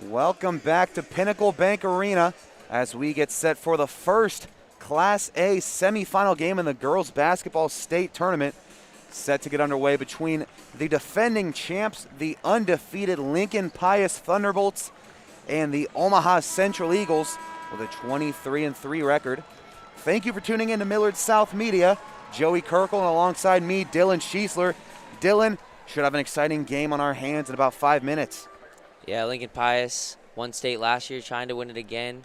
Welcome back to Pinnacle Bank Arena as we get set for the first Class A semifinal game in the girls basketball state tournament. Set to get underway between the defending champs, the undefeated Lincoln Pius Thunderbolts, and the Omaha Central Eagles with a 23-3 record. Thank you for tuning in to Millard South Media. Joey Kirkle and alongside me, Dylan Schiesler. Dylan, should have an exciting game on our hands in about 5 minutes. Yeah, Lincoln Pius won state last year, trying to win it again.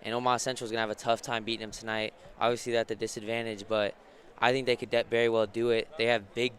And Omaha Central is going to have a tough time beating them tonight. Obviously, they're at the disadvantage, but I think they could very well do it. They have big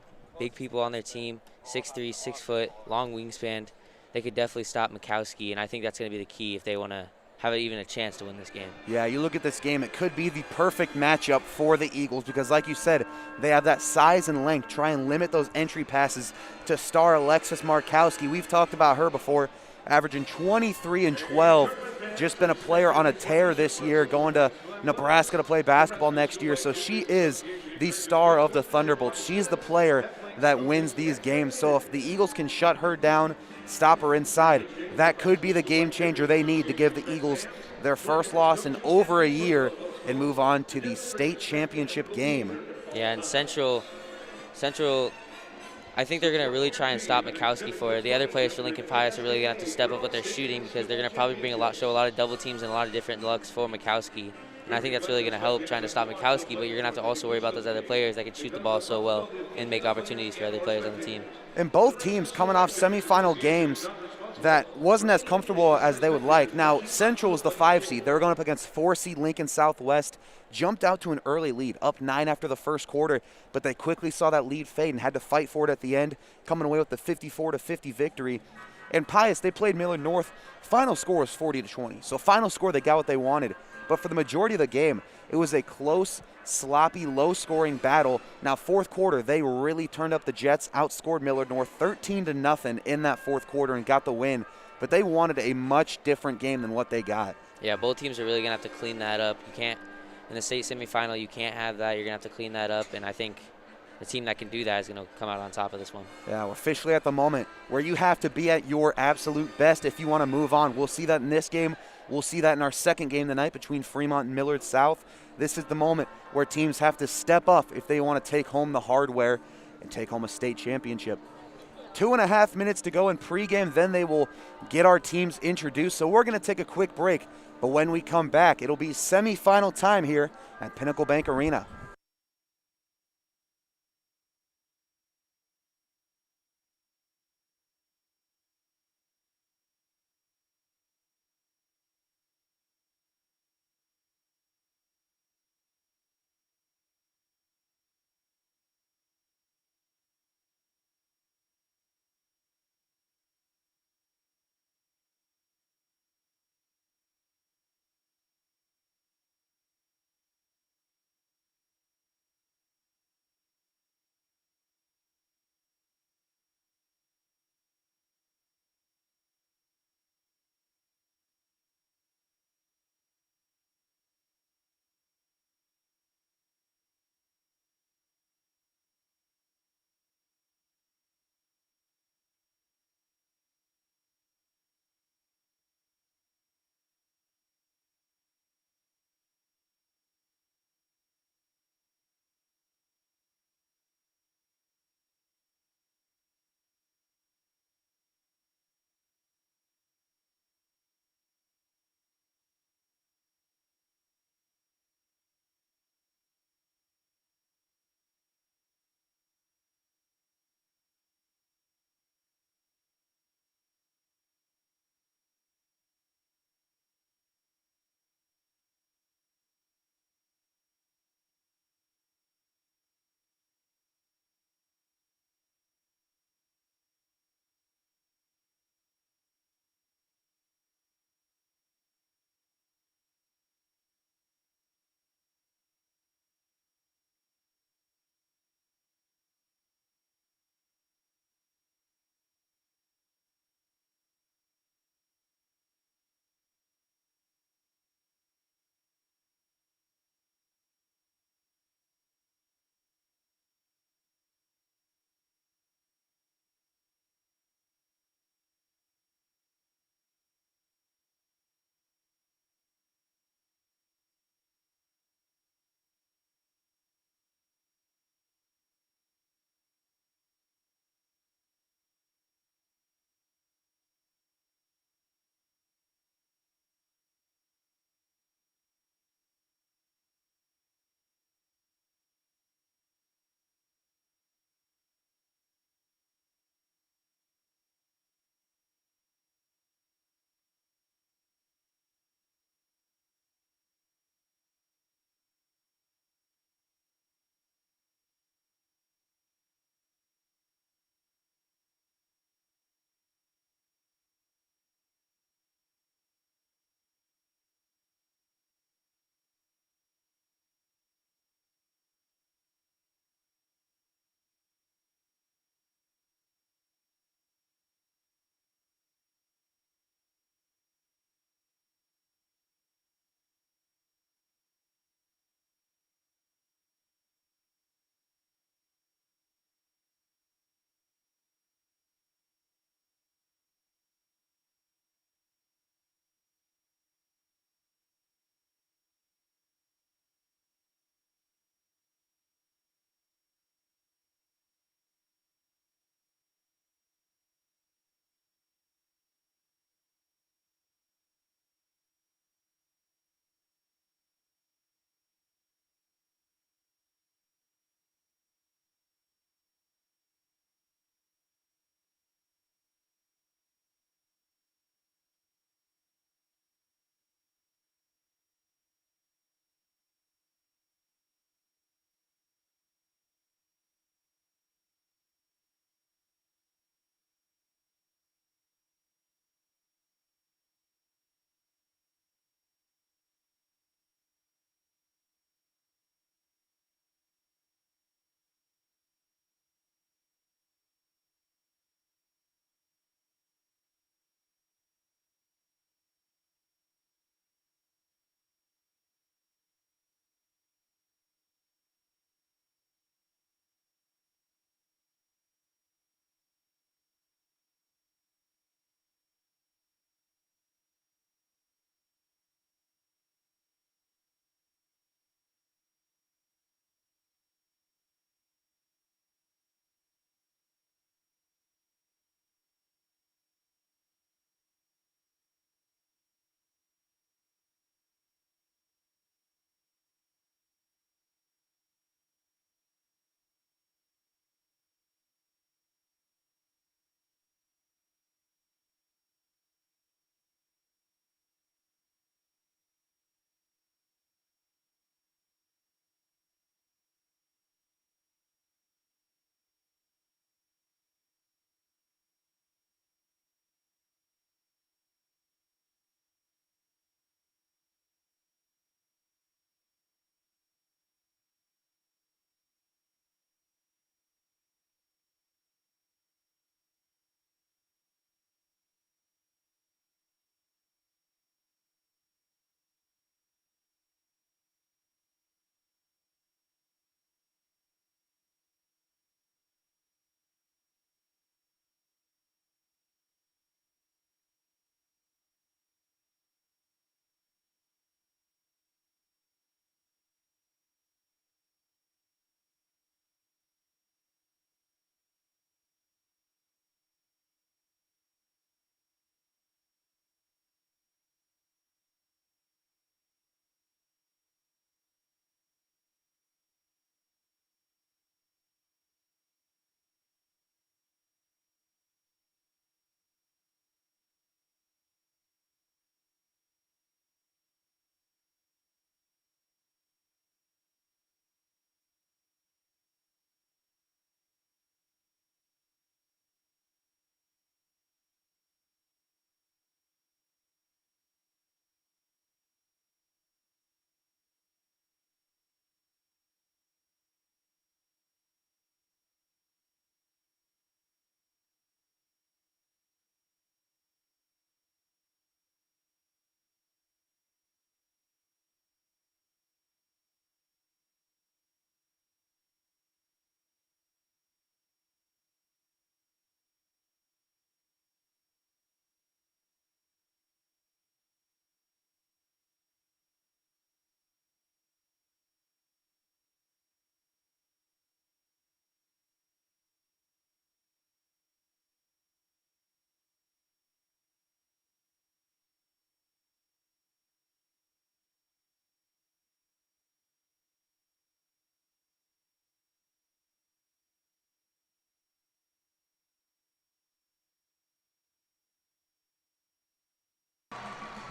people on their team, 6'3", 6 foot, long wingspan. They could definitely stop Mikowski, and I think that's going to be the key if they want to have even a chance to win this game. Yeah, you look at this game, it could be the perfect matchup for the Eagles because, like you said, they have that size and length. Try and limit those entry passes to star Alexis Markowski. We've talked about her before, averaging 23 and 12. Just been a player on a tear this year, going to Nebraska to play basketball next year. So she is the star of the Thunderbolts. She's the player that wins these games. So if the Eagles can shut her down, stop her inside, that could be the game changer they need to give the Eagles their first loss in over a year and move on to the state championship game. Yeah, and Central, I think they're going to really try and stop Mikowski for it. The other players for Lincoln Pius are really going to have to step up with their shooting because they're going to probably show a lot of double teams and a lot of different looks for Mikowski. And I think that's really going to help trying to stop Mikowski, but you're going to have to also worry about those other players that can shoot the ball so well and make opportunities for other players on the team. And both teams coming off semifinal games that wasn't as comfortable as they would like. Now, Central was the 5 seed. They were going up against 4 seed Lincoln Southwest. Jumped out to an early lead, up 9 after the first quarter, but they quickly saw that lead fade and had to fight for it at the end, coming away with the 54-50 victory. And Pius, they played Millard North. Final score was 40-20. So final score, they got what they wanted. But for the majority of the game, it was a close, sloppy, low-scoring battle. Now, fourth quarter, they really turned up the Jets, outscored Millard North 13-0 in that fourth quarter and got the win. But they wanted a much different game than what they got. Yeah, both teams are really going to have to clean that up. You can't, in the state semifinal, you can't have that. You're going to have to clean that up, and I think the team that can do that is going to come out on top of this one. Yeah, we're officially at the moment where you have to be at your absolute best if you want to move on. We'll see that in this game. We'll see that in our second game tonight between Fremont and Millard South. This is the moment where teams have to step up if they want to take home the hardware and take home a state championship. 2.5 minutes to go in pregame, then they will get our teams introduced. So we're going to take a quick break, but when we come back, it'll be semifinal time here at Pinnacle Bank Arena.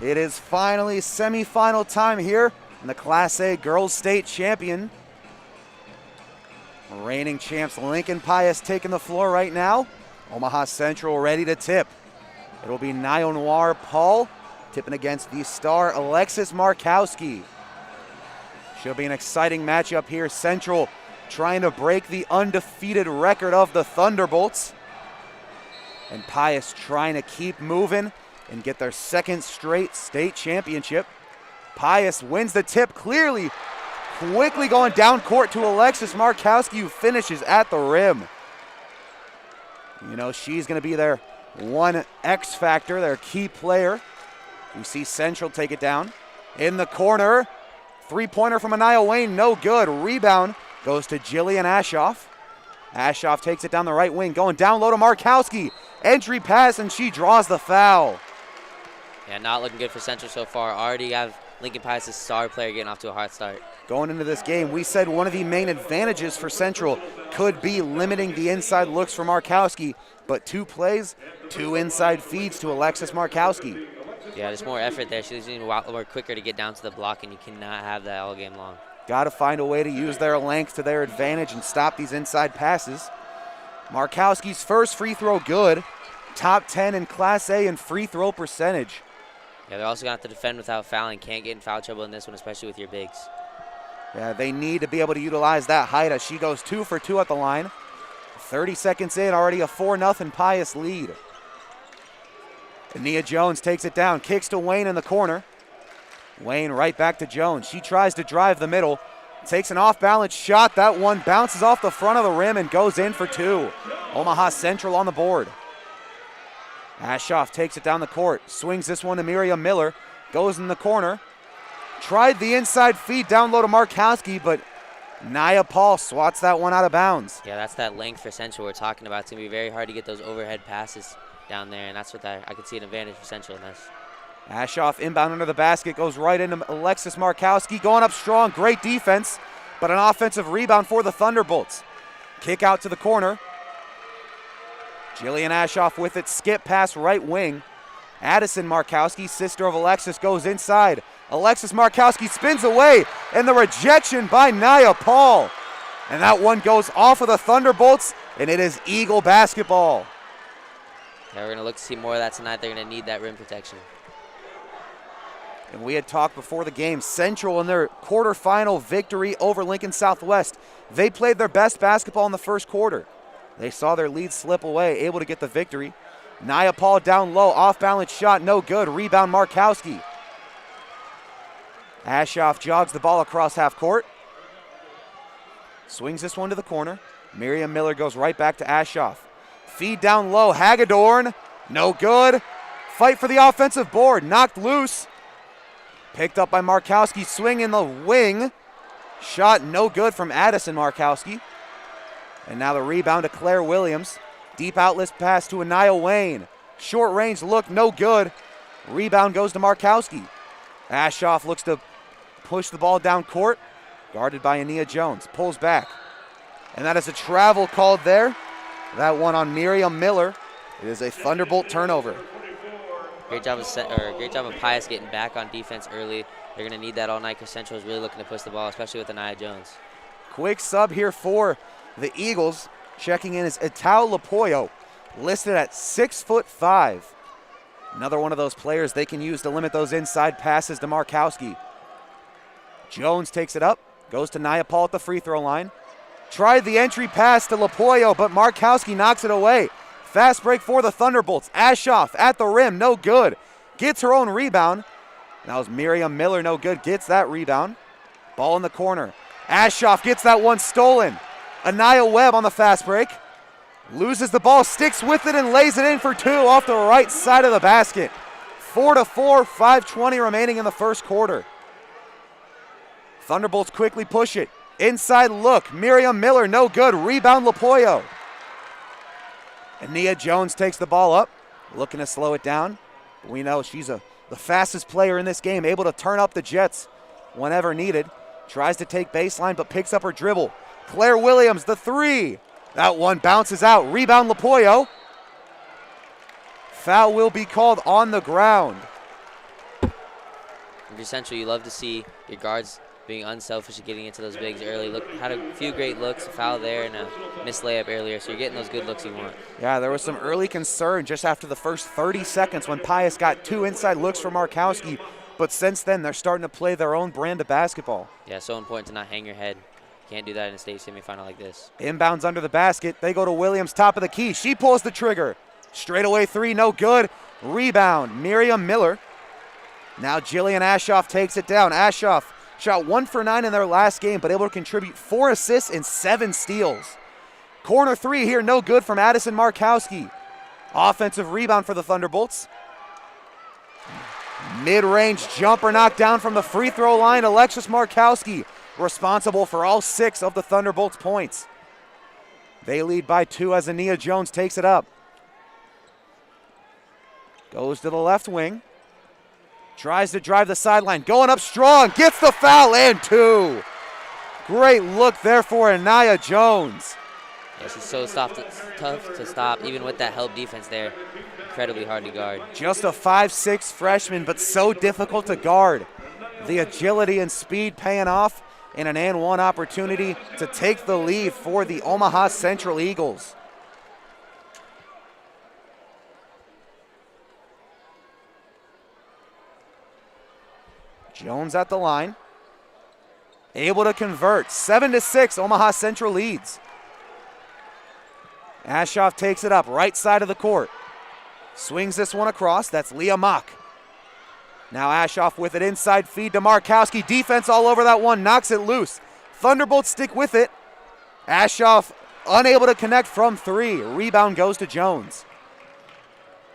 It is finally semifinal time here in the Class A Girls State Champion. Reigning champs Lincoln Pius taking the floor right now. Omaha Central ready to tip. It'll be Noir Paul tipping against the star Alexis Markowski. Should be an exciting matchup here. Central trying to break the undefeated record of the Thunderbolts. And Pius trying to keep moving and get their second straight state championship. Pius wins the tip clearly, quickly going down court to Alexis Markowski, who finishes at the rim. You know, she's going to be their one X factor, their key player. We see Central take it down. In the corner, three-pointer from Anaya Wayne, no good. Rebound goes to Jillian Ashoff. Ashoff takes it down the right wing, going down low to Markowski. Entry pass, and she draws the foul. Yeah, not looking good for Central so far. Already have Lincoln Pius' star player getting off to a hot start. Going into this game, we said one of the main advantages for Central could be limiting the inside looks for Markowski, but 2 plays, 2 inside feeds to Alexis Markowski. Yeah, there's more effort there. She's a lot more quicker to get down to the block, and you cannot have that all game long. Got to find a way to use their length to their advantage and stop these inside passes. Markowski's first free throw good. Top 10 in Class A in free throw percentage. Yeah, they're also going to have to defend without fouling. Can't get in foul trouble in this one, especially with your bigs. Yeah, they need to be able to utilize that height as she goes 2 for 2 at the line. 30 seconds in, already a 4-0 Pius lead. And Nia Jones takes it down, kicks to Wayne in the corner. Wayne right back to Jones. She tries to drive the middle, takes an off-balance shot. That one bounces off the front of the rim and goes in for 2. Omaha Central on the board. Ashoff takes it down the court, swings this one to Miriam Miller, goes in the corner. Tried the inside feed down low to Markowski, but Nia Paul swats that one out of bounds. Yeah, that's that length for Central we're talking about. It's going to be very hard to get those overhead passes down there, and that's what I could see an advantage for Central in this. Ashoff inbound under the basket, goes right into Alexis Markowski, going up strong, great defense, but an offensive rebound for the Thunderbolts. Kick out to the corner. Jillian Ashoff with it, skip pass right wing. Addison Markowski, sister of Alexis, goes inside. Alexis Markowski spins away, and the rejection by Nia Paul. And that one goes off of the Thunderbolts, and it is Eagle basketball. Yeah, we're going to look to see more of that tonight. They're going to need that rim protection. And we had talked before the game, Central in their quarterfinal victory over Lincoln Southwest. They played their best basketball in the first quarter. They saw their lead slip away, able to get the victory. Nia Paul down low, off-balance shot, no good. Rebound Markowski. Ashoff jogs the ball across half court. Swings this one to the corner. Miriam Miller goes right back to Ashoff. Feed down low, Hagedorn, no good. Fight for the offensive board, knocked loose. Picked up by Markowski, swing in the wing. Shot no good from Addison Markowski. And now the rebound to Claire Williams. Deep outlet pass to Anaya Wayne. Short range look, no good. Rebound goes to Markowski. Ashoff looks to push the ball down court. Guarded by Ania Jones. Pulls back. And that is a travel called there. That one on Miriam Miller. It is a Thunderbolt turnover. Great job of Pius getting back on defense early. They're going to need that all night because Central is really looking to push the ball, especially with Anaya Jones. Quick sub here for the Eagles. Checking in is Itao Lapoyo, listed at 6'5". Another one of those players they can use to limit those inside passes to Markowski. Jones takes it up, goes to Nia Paul at the free throw line. Tried the entry pass to Lapoyo, but Markowski knocks it away. Fast break for the Thunderbolts. Ashoff at the rim, no good. Gets her own rebound. That was Miriam Miller, no good. Gets that rebound. Ball in the corner. Ashoff gets that one stolen. Anaya Webb on the fast break. Loses the ball, sticks with it, and lays it in for 2 off the right side of the basket. 4-4, 5:20 remaining in the first quarter. Thunderbolts quickly push it. Inside look, Miriam Miller, no good. Rebound Lapoyo. And Nia Jones takes the ball up, looking to slow it down. We know she's the fastest player in this game, able to turn up the Jets whenever needed. Tries to take baseline, but picks up her dribble. Claire Williams, the 3. That one bounces out. Rebound Lapoyo. Foul will be called on the ground. If you're Central, you love to see your guards being unselfish and getting into those bigs early. Had a few great looks, a foul there and a missed layup earlier, so you're getting those good looks you want. Yeah, there was some early concern just after the first 30 seconds when Pius got 2 inside looks from Markowski, but since then they're starting to play their own brand of basketball. Yeah, so important to not hang your head. Can't do that in a state semifinal like this. Inbounds under the basket. They go to Williams, top of the key. She pulls the trigger. Straightaway 3, no good. Rebound, Miriam Miller. Now Jillian Ashoff takes it down. Ashoff shot 1 for 9 in their last game, but able to contribute 4 assists and 7 steals. Corner 3 here, no good from Addison Markowski. Offensive rebound for the Thunderbolts. Mid-range jumper knocked down from the free throw line. Alexis Markowski responsible for all 6 of the Thunderbolts' points. They lead by 2 as Ania Jones takes it up. Goes to the left wing. Tries to drive the sideline. Going up strong. Gets the foul and 2. Great look there for Ania Jones. Yeah, she's so tough to stop, even with that help defense there. Incredibly hard to guard. Just a 5'6" freshman, but so difficult to guard. The agility and speed paying off in an and one opportunity to take the lead for the Omaha Central Eagles. Jones at the line. Able to convert. 7-6, Omaha Central leads. Ashoff takes it up, right side of the court. Swings this one across, that's Leah Mock. Now Ashoff with it inside feed to Markowski. Defense all over that one, knocks it loose. Thunderbolts stick with it. Ashoff unable to connect from 3. Rebound goes to Jones.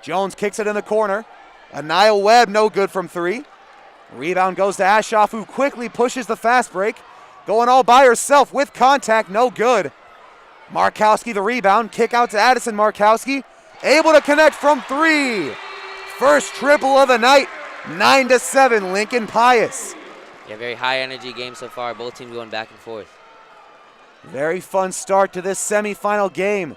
Jones kicks it in the corner. Anaya Webb, no good from 3. Rebound goes to Ashoff, who quickly pushes the fast break. Going all by herself with contact, no good. Markowski the rebound, kick out to Addison Markowski. Able to connect from 3. First triple of the night, 9-7, Lincoln Pius. Yeah, very high energy game so far. Both teams going back and forth. Very fun start to this semifinal game.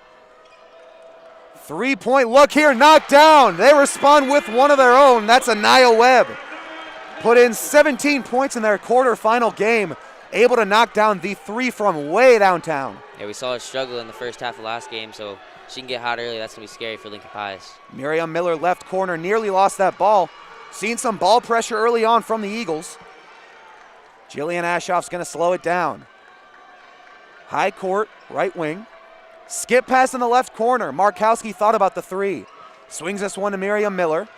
3-point look here, knocked down. They respond with one of their own. That's Anaya Webb. Put in 17 points in their quarterfinal game. Able to knock down the 3 from way downtown. Yeah, we saw her struggle in the first half of last game, so she can get hot early. That's going to be scary for Lincoln Pius. Miriam Miller left corner, nearly lost that ball. Seen some ball pressure early on from the Eagles. Jillian Ashoff's going to slow it down. High court, right wing. Skip pass in the left corner. Markowski thought about the 3. Swings this one to Miriam Miller.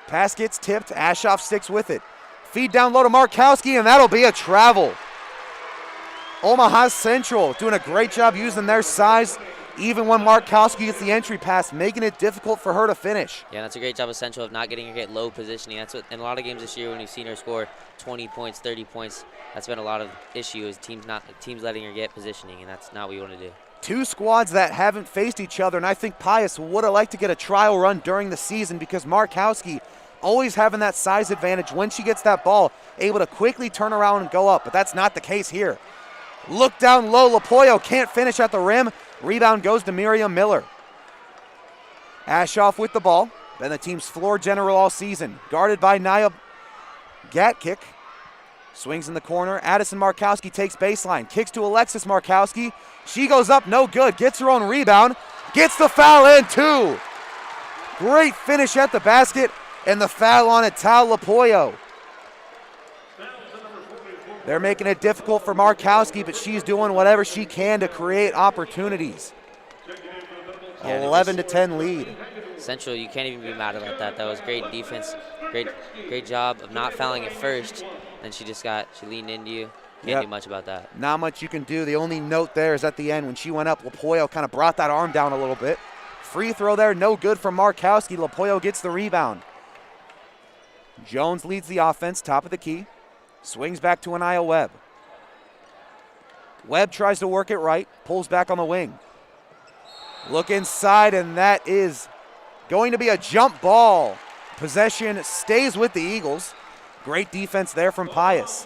Pass gets tipped. Ashoff sticks with it. Feed down low to Markowski, and that'll be a travel. Omaha Central doing a great job using their size, even when Markowski gets the entry pass, making it difficult for her to finish. Yeah, that's a great job of Central of not getting her get low positioning. That's what in a lot of games this year when you've seen her score 20 points, 30 points, that's been a lot of issue is teams letting her get positioning, and that's not what you want to do. 2 squads that haven't faced each other, and I think Pius would have liked to get a trial run during the season because Markowski always having that size advantage when she gets that ball, able to quickly turn around and go up, but that's not the case here. Look down low, Lapoyo can't finish at the rim. Rebound goes to Miriam Miller. Ashoff with the ball, been the team's floor general all season. Guarded by Nia Gatkick. Swings in the corner, Addison Markowski takes baseline, kicks to Alexis Markowski. She goes up, no good, gets her own rebound, gets the foul and 2. Great finish at the basket. And the foul on it, Tal Lapoyo. They're making it difficult for Markowski, but she's doing whatever she can to create opportunities. 11-10 lead. Central, you can't even be mad about that. That was great defense. Great job of not fouling at first. Then she leaned into you. Can't do much about that. Not much you can do. The only note there is at the end when she went up, Lapoyo kind of brought that arm down a little bit. Free throw there, no good from Markowski. Lapoyo gets the rebound. Jones leads the offense, top of the key. Swings back to Anaya Webb. Webb tries to work it right, pulls back on the wing. Look inside, and that is going to be a jump ball. Possession stays with the Eagles. Great defense there from Pius.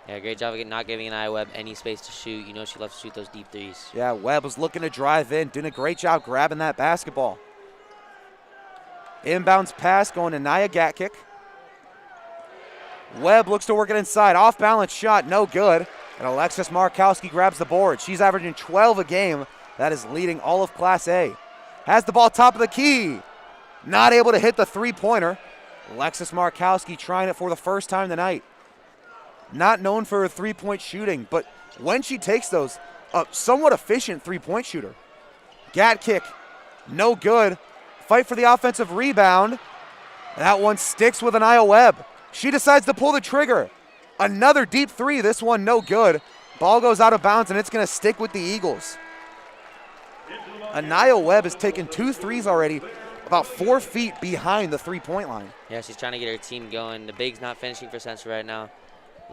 Yeah, great job of not giving Anaya Webb any space to shoot. You know she loves to shoot those deep threes. Yeah, Webb was looking to drive in, doing a great job grabbing that basketball. Inbounds pass going to Nia Gatkick. Webb looks to work it inside. Off balance shot, no good. And Alexis Markowski grabs the board. She's averaging 12 a game. That is leading all of Class A. Has the ball top of the key. Not able to hit the three-pointer. Alexis Markowski trying it for the first time tonight. Not known for her three-point shooting, but when she takes those, a somewhat efficient three-point shooter. Gatkick, no good. Fight for the offensive rebound. That one sticks with Anaya Webb. She decides to pull the trigger. Another deep three, this one no good. Ball goes out of bounds and it's gonna stick with the Eagles. Anaya Webb has taken 2 threes already, about 4 feet behind the three-point line. Yeah, she's trying to get her team going. The big's not finishing for Central right now.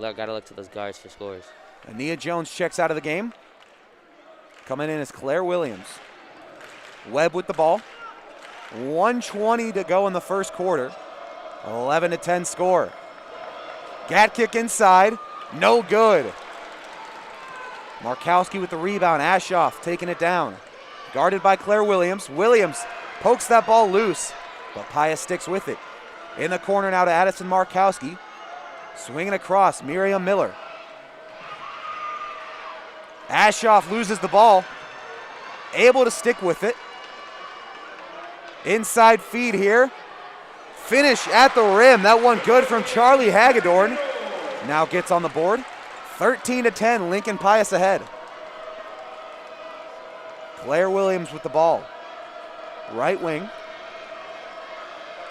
Got to look to those guards for scores. Ania Jones checks out of the game. Coming in is Claire Williams. Webb with the ball. 1:20 to go in the first quarter. 11-10 score. Gatkick inside, no good. Markowski with the rebound. Ashoff taking it down. Guarded by Claire Williams. Williams pokes that ball loose, but Pius sticks with it. In the corner now to Addison Markowski. Swinging across, Miriam Miller. Ashoff loses the ball. Able to stick with it. Inside feed here. Finish at the rim. That one good from Charlie Hagedorn. Now gets on the board. 13-10, Lincoln Pius ahead. Claire Williams with the ball. Right wing.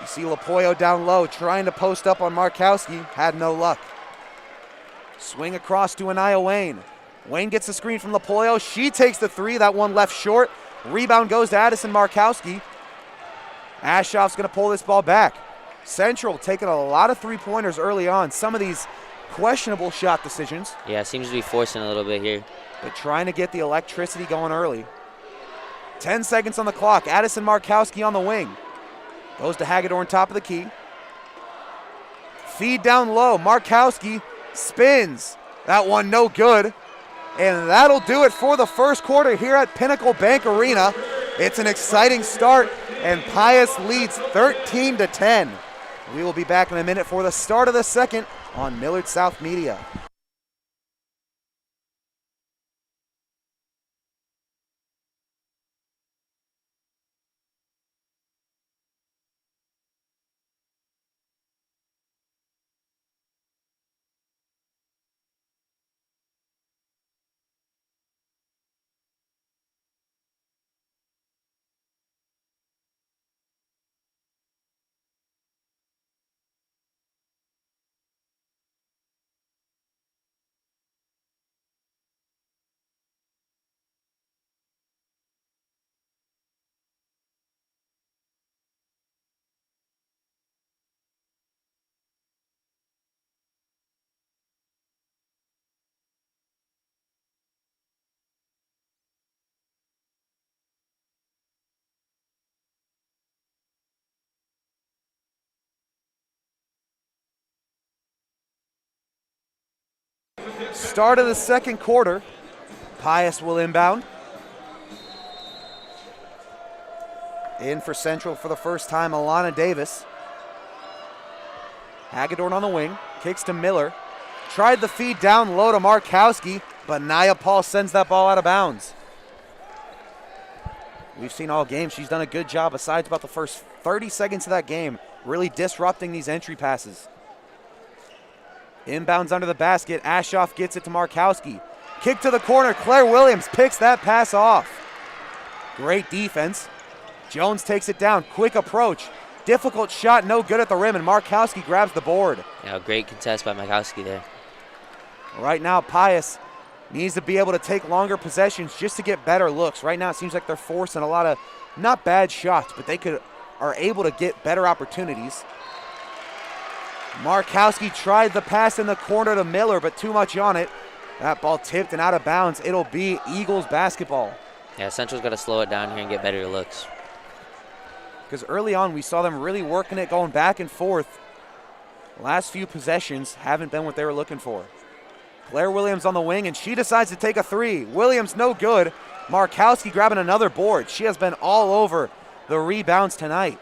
You see Lapoyo down low trying to post up on Markowski. Had no luck. Swing across to Anaya Wayne. Wayne gets the screen from Lapoyo. She takes the three. That one left short. Rebound goes to Addison Markowski. Ashoff's going to pull this ball back. Central taking a lot of three-pointers early on. Some of these questionable shot decisions. Yeah, seems to be forcing a little bit here. But trying to get the electricity going early. 10 seconds on the clock. Addison Markowski on the wing. Goes to Hagedorn, top of the key. Feed down low. Markowski spins. That one no good. And that'll do it for the first quarter here at Pinnacle Bank Arena. It's an exciting start, and Pius leads 13-10. We will be back in a minute for the start of the second on Millard South Media. Start of the second quarter. Pius will inbound. In for Central for the first time, Alana Davis. Hagedorn on the wing, kicks to Miller. Tried the feed down low to Markowski, but Nia Paul sends that ball out of bounds. We've seen all game. She's done a good job, besides about the first 30 seconds of that game, really disrupting these entry passes. Inbounds under the basket. Ashoff gets it to Markowski. Kick to the corner. Claire Williams picks that pass off. Great defense. Jones takes it down. Quick approach. Difficult shot, no good at the rim, and Markowski grabs the board. Yeah, great contest by Markowski there. Right now, Pius needs to be able to take longer possessions just to get better looks. Right now, it seems like they're forcing a lot of not bad shots, but they are able to get better opportunities. Markowski tried the pass in the corner to Miller, but too much on it. That ball tipped and out of bounds. It'll be Eagles basketball. Yeah, Central's got to slow it down here and get better looks. Because early on, we saw them really working it, going back and forth. Last few possessions haven't been what they were looking for. Claire Williams on the wing, and she decides to take a three. Williams no good. Markowski grabbing another board. She has been all over the rebounds tonight.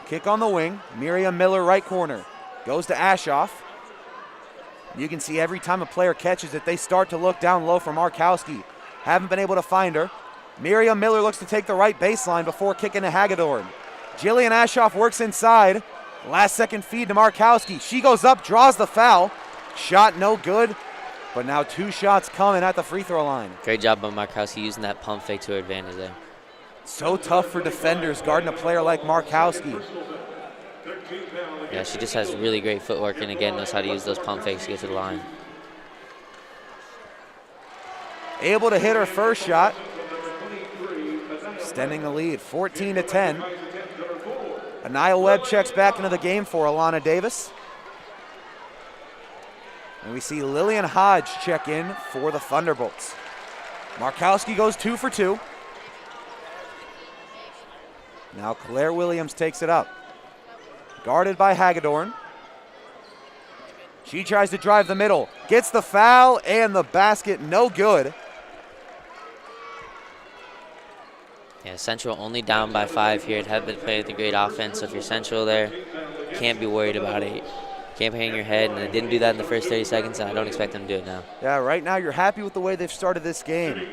Kick on the wing. Miriam Miller, right corner. Goes to Ashoff. You can see every time a player catches it, they start to look down low for Markowski. Haven't been able to find her. Miriam Miller looks to take the right baseline before kicking to Hagedorn. Jillian Ashoff works inside. Last second feed to Markowski. She goes up, draws the foul. Shot no good, but now 2 shots coming at the free throw line. Great job by Markowski using that pump fake to her advantage there. So tough for defenders guarding a player like Markowski. Yeah, she just has really great footwork and again knows how to use those pump fakes to get to the line. Able to hit her first shot. Extending the lead, 14-10. Anaya Webb checks back into the game for Alana Davis. And we see Lillian Hodge check in for the Thunderbolts. Markowski goes 2 for 2. Now Claire Williams takes it up. Guarded by Hagedorn. She tries to drive the middle. Gets the foul and the basket, no good. Yeah, Central only down by 5 here. It had been playing with a great offense, so if you're Central there, can't be worried about it. Can't hang your head, and they didn't do that in the first 30 seconds, and I don't expect them to do it now. Yeah, right now you're happy with the way they've started this game.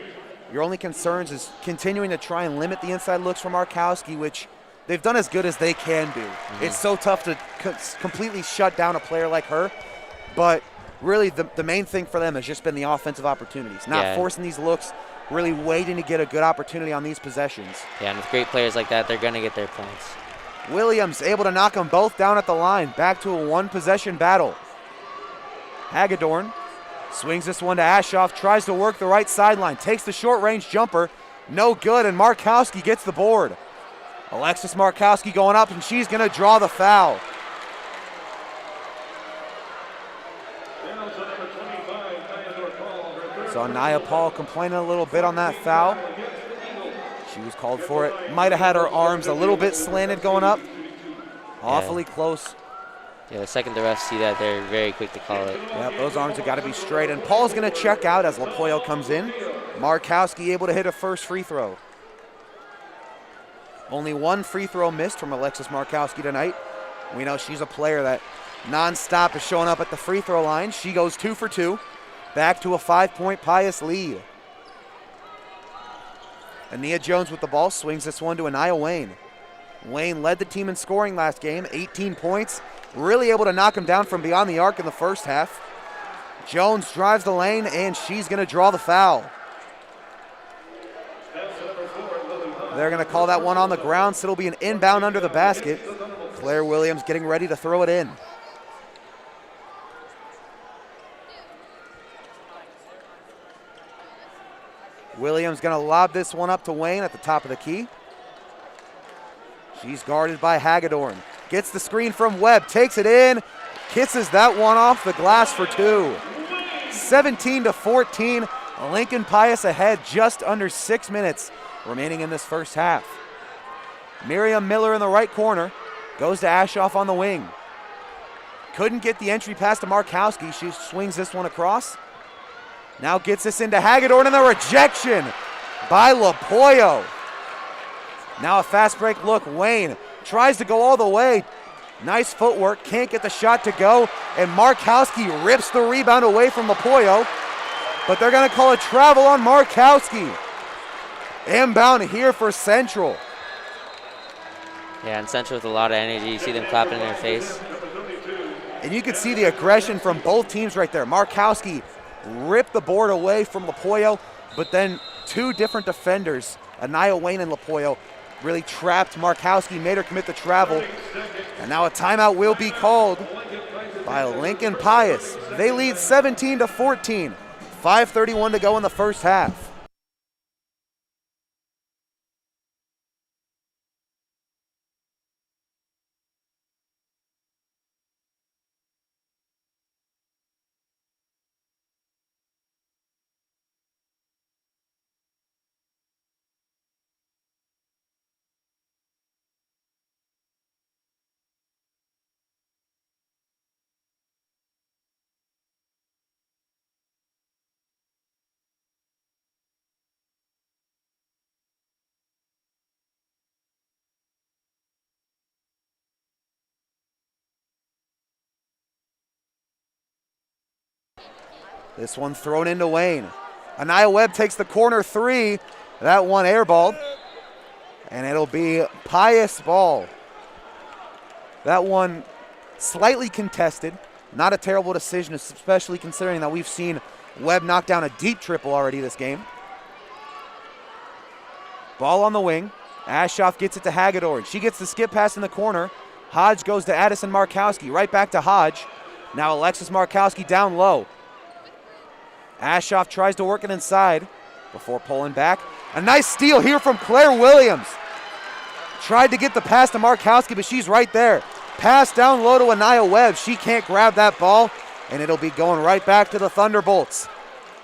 Your only concerns is continuing to try and limit the inside looks from Markowski, which they've done as good as they can do. It's so tough to completely shut down a player like her, but really the main thing for them has just been the offensive opportunities, not forcing these looks, really waiting to get a good opportunity on these possessions. Yeah, and with great players like that, they're going to get their points. Williams able to knock them both down at the line. Back to a one-possession battle. Hagedorn swings this one to Ashoff, tries to work the right sideline, takes the short-range jumper, no good, and Markowski gets the board. Alexis Markowski going up, and she's going to draw the foul. So Anaya Paul complaining a little bit on that foul. She was called for it. Might have had her arms a little bit slanted going up. Awfully close. Yeah, the second the refs see that, they're very quick to call it. Yep, those arms have got to be straight. And Paul's going to check out as Lapoyo comes in. Markowski able to hit a first free throw. Only 1 free throw missed from Alexis Markowski tonight. We know she's a player that nonstop is showing up at the free throw line. She goes 2 for 2. Back to a 5-point Pius lead. Ania Jones with the ball, swings this one to Anaya Wayne. Wayne led the team in scoring last game, 18 points. Really able to knock him down from beyond the arc in the first half. Jones drives the lane, and she's going to draw the foul. They're going to call that one on the ground, so it'll be an inbound under the basket. Claire Williams getting ready to throw it in. Williams going to lob this one up to Wayne at the top of the key. She's guarded by Hagedorn. Gets the screen from Webb, takes it in, kisses that one off the glass for 2. 17-14, Lincoln Pius ahead, just under 6 minutes remaining in this first half. Miriam Miller in the right corner, goes to Ashoff on the wing. Couldn't get the entry pass to Markowski. She swings this one across. Now gets this into Hagedorn, and the rejection by Lapoyo. Now a fast break look. Wayne tries to go all the way. Nice footwork, can't get the shot to go, and Markowski rips the rebound away from Lapoyo, but they're going to call a travel on Markowski. Inbound here for Central. Yeah, and Central with a lot of energy. You see them clapping in their face. And you can see the aggression from both teams right there. Markowski ripped the board away from Lapoyo, but then 2 different defenders, Anaya Wayne and Lapoyo, really trapped Markowski, made her commit the travel. And now a timeout will be called by Lincoln Pius. They lead 17-14. 5:31 to go in the first half. This one thrown into Wayne. Anaya Webb takes the corner three. That one airballed. And it'll be Pius ball. That one slightly contested. Not a terrible decision, especially considering that we've seen Webb knock down a deep triple already this game. Ball on the wing. Ashoff gets it to Hagedorn. She gets the skip pass in the corner. Hodge goes to Addison Markowski. Right back to Hodge. Now Alexis Markowski down low. Ashoff tries to work it inside before pulling back. A nice steal here from Claire Williams. Tried to get the pass to Markowski, but she's right there. Pass down low to Anaya Webb. She can't grab that ball, and it'll be going right back to the Thunderbolts.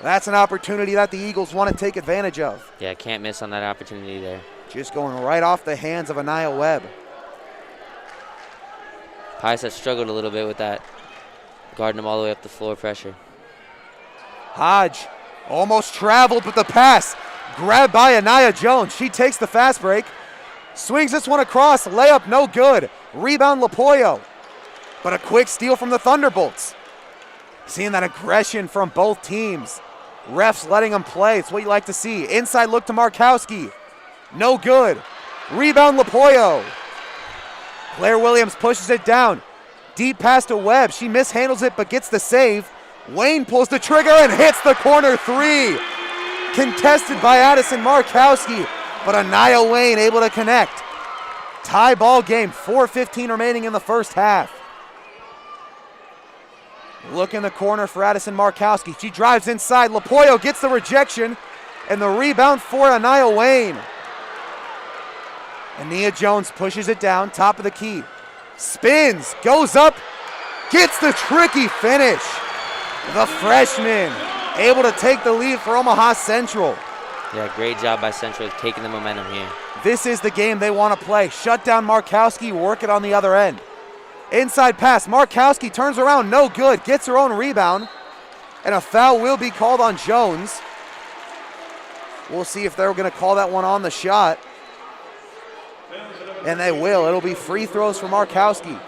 That's an opportunity that the Eagles want to take advantage of. Yeah, can't miss on that opportunity there. Just going right off the hands of Anaya Webb. Pius has struggled a little bit with that, guarding him all the way up the floor pressure. Hodge almost traveled with the pass. Grabbed by Anaya Jones. She takes the fast break. Swings this one across. Layup no good. Rebound Lapoyo. But a quick steal from the Thunderbolts. Seeing that aggression from both teams. Refs letting them play. It's what you like to see. Inside look to Markowski. No good. Rebound Lapoyo. Claire Williams pushes it down. Deep pass to Webb. She mishandles it but gets the save. Wayne pulls the trigger and hits the corner three. Contested by Addison Markowski, but Anaya Wayne able to connect. Tie ball game, 4:15 remaining in the first half. Look in the corner for Addison Markowski. She drives inside. Lapoyo gets the rejection and the rebound for Anaya Wayne. Ania Jones pushes it down, top of the key. Spins, goes up, gets the tricky finish. The freshman able to take the lead for Omaha Central. Yeah, great job by Central taking the momentum here. This is the game they want to play. Shut down Markowski, work it on the other end. Inside pass, Markowski turns around, no good, gets her own rebound, and a foul will be called on Jones. We'll see if they're going to call that one on the shot. And they will. It'll be free throws for Markowski.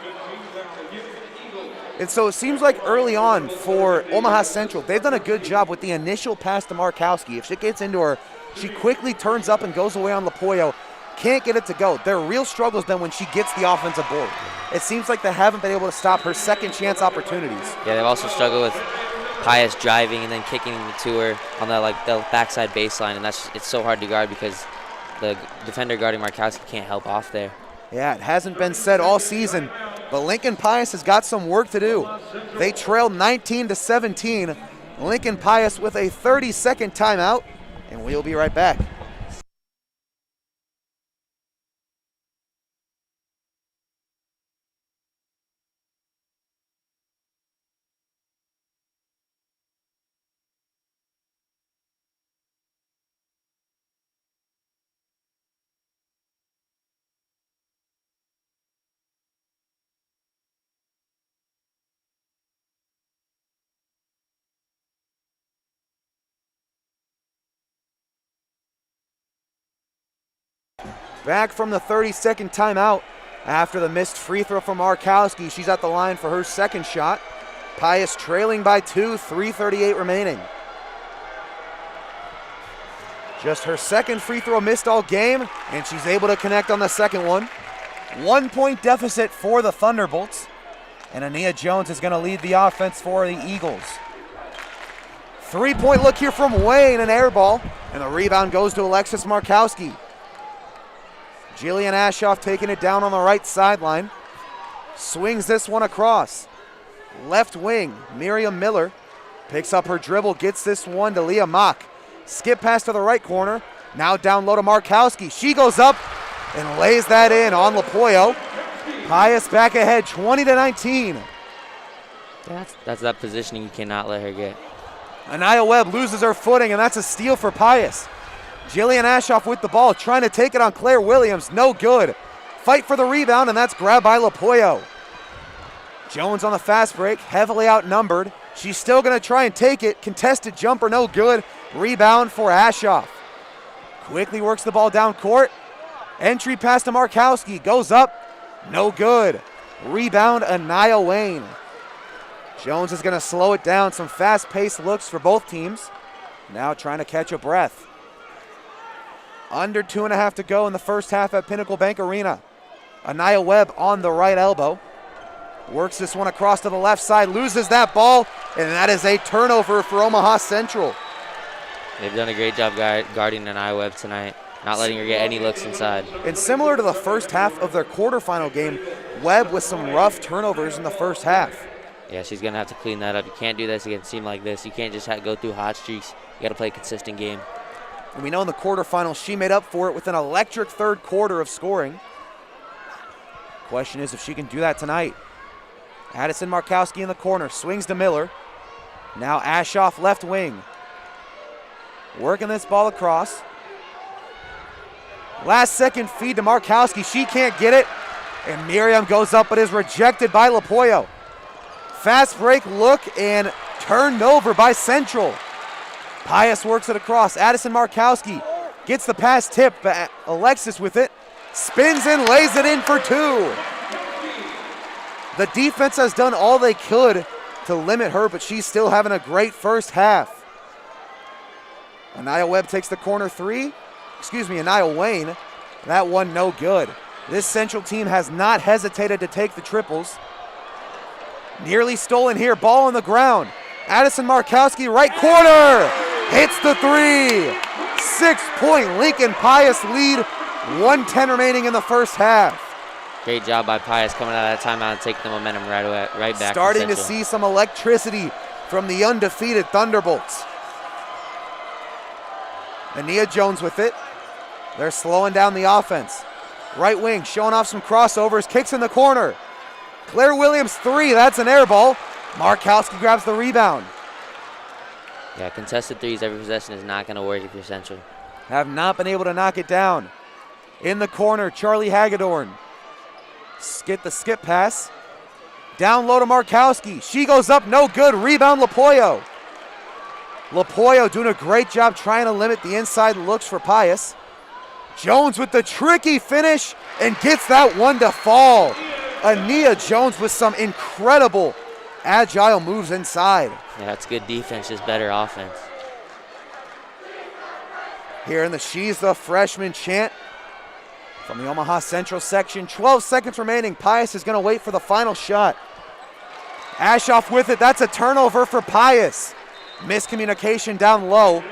And so it seems like early on for Omaha Central, they've done a good job with the initial pass to Markowski. If she gets into her, she quickly turns up and goes away on Lapoyo. Can't get it to go. Their real struggles then when she gets the offensive board. It seems like they haven't been able to stop her second chance opportunities. Yeah, they've also struggled with Pius driving and then kicking it to her on the backside baseline, and it's so hard to guard because the defender guarding Markowski can't help off there. Yeah, it hasn't been said all season, but Lincoln Pius has got some work to do. They trailed 19-17. Lincoln Pius with a 30-second timeout, and we'll be right back. Back from the 30-second timeout after the missed free throw from Markowski. She's at the line for her second shot. Pius trailing by 2, 3:38 remaining. Just her second free throw missed all game, and she's able to connect on the second one. 1 point deficit for the Thunderbolts, and Ania Jones is going to lead the offense for the Eagles. 3-point look here from Wayne, an air ball, and the rebound goes to Alexis Markowski. Jillian Ashoff taking it down on the right sideline. Swings this one across. Left wing, Miriam Miller picks up her dribble, gets this one to Leah Mock. Skip pass to the right corner. Now down low to Markowski. She goes up and lays that in on Lapoyo. Pius back ahead, 20-19. That's that positioning you cannot let her get. Anaya Webb loses her footing, and that's a steal for Pius. Jillian Ashoff with the ball, trying to take it on Claire Williams. No good. Fight for the rebound, and that's grabbed by Lapoyo. Jones on the fast break, heavily outnumbered. She's still going to try and take it. Contested jumper, no good. Rebound for Ashoff. Quickly works the ball down court. Entry pass to Markowski. Goes up. No good. Rebound, Anaya Wayne. Jones is going to slow it down. Some fast-paced looks for both teams. Now trying to catch a breath. Under 2.5 to go in the first half at Pinnacle Bank Arena. Anaya Webb on the right elbow. Works this one across to the left side, loses that ball, and that is a turnover for Omaha Central. They've done a great job guarding Anaya Webb tonight, not letting her get any looks inside. And similar to the first half of their quarterfinal game, Webb with some rough turnovers in the first half. Yeah, she's going to have to clean that up. You can't do this against a team like this. You can't just go through hot streaks. You got to play a consistent game. And we know in the quarterfinals she made up for it with an electric third quarter of scoring. Question is if she can do that tonight. Addison Markowski in the corner, swings to Miller. Now Ashoff left wing. Working this ball across. Last second feed to Markowski, she can't get it. And Miriam goes up but is rejected by Lapoyo. Fast break look and turned over by Central. Pius works it across. Addison Markowski gets the pass tip, but Alexis with it. Spins and lays it in for two. The defense has done all they could to limit her, but she's still having a great first half. Anaya Webb takes the corner three. Anaya Wayne. That one no good. This Central team has not hesitated to take the triples. Nearly stolen here, ball on the ground. Addison Markowski, right corner. Hits the three. 6-point Lincoln Pius lead. 1:10 remaining in the first half. Great job by Pius coming out of that timeout and taking the momentum right back. Starting to see some electricity from the undefeated Thunderbolts. Ania Jones with it. They're slowing down the offense. Right wing showing off some crossovers, kicks in the corner. Claire Williams three, that's an air ball. Markowski grabs the rebound. Yeah, contested threes every possession is not going to work if you're Central. Have not been able to knock it down. In the corner, Charlie Hagedorn. Get the skip pass. Down low to Markowski. She goes up, no good. Rebound Lapoyo. Lapoyo doing a great job trying to limit the inside looks for Pius. Jones with the tricky finish and gets that one to fall. Ania Jones with some incredible agile moves inside. Yeah, that's good defense, just better offense. Here in the She's the Freshman chant from the Omaha Central section. 12 seconds remaining. Pius is going to wait for the final shot. Ashoff with it. That's a turnover for Pius. Miscommunication down low.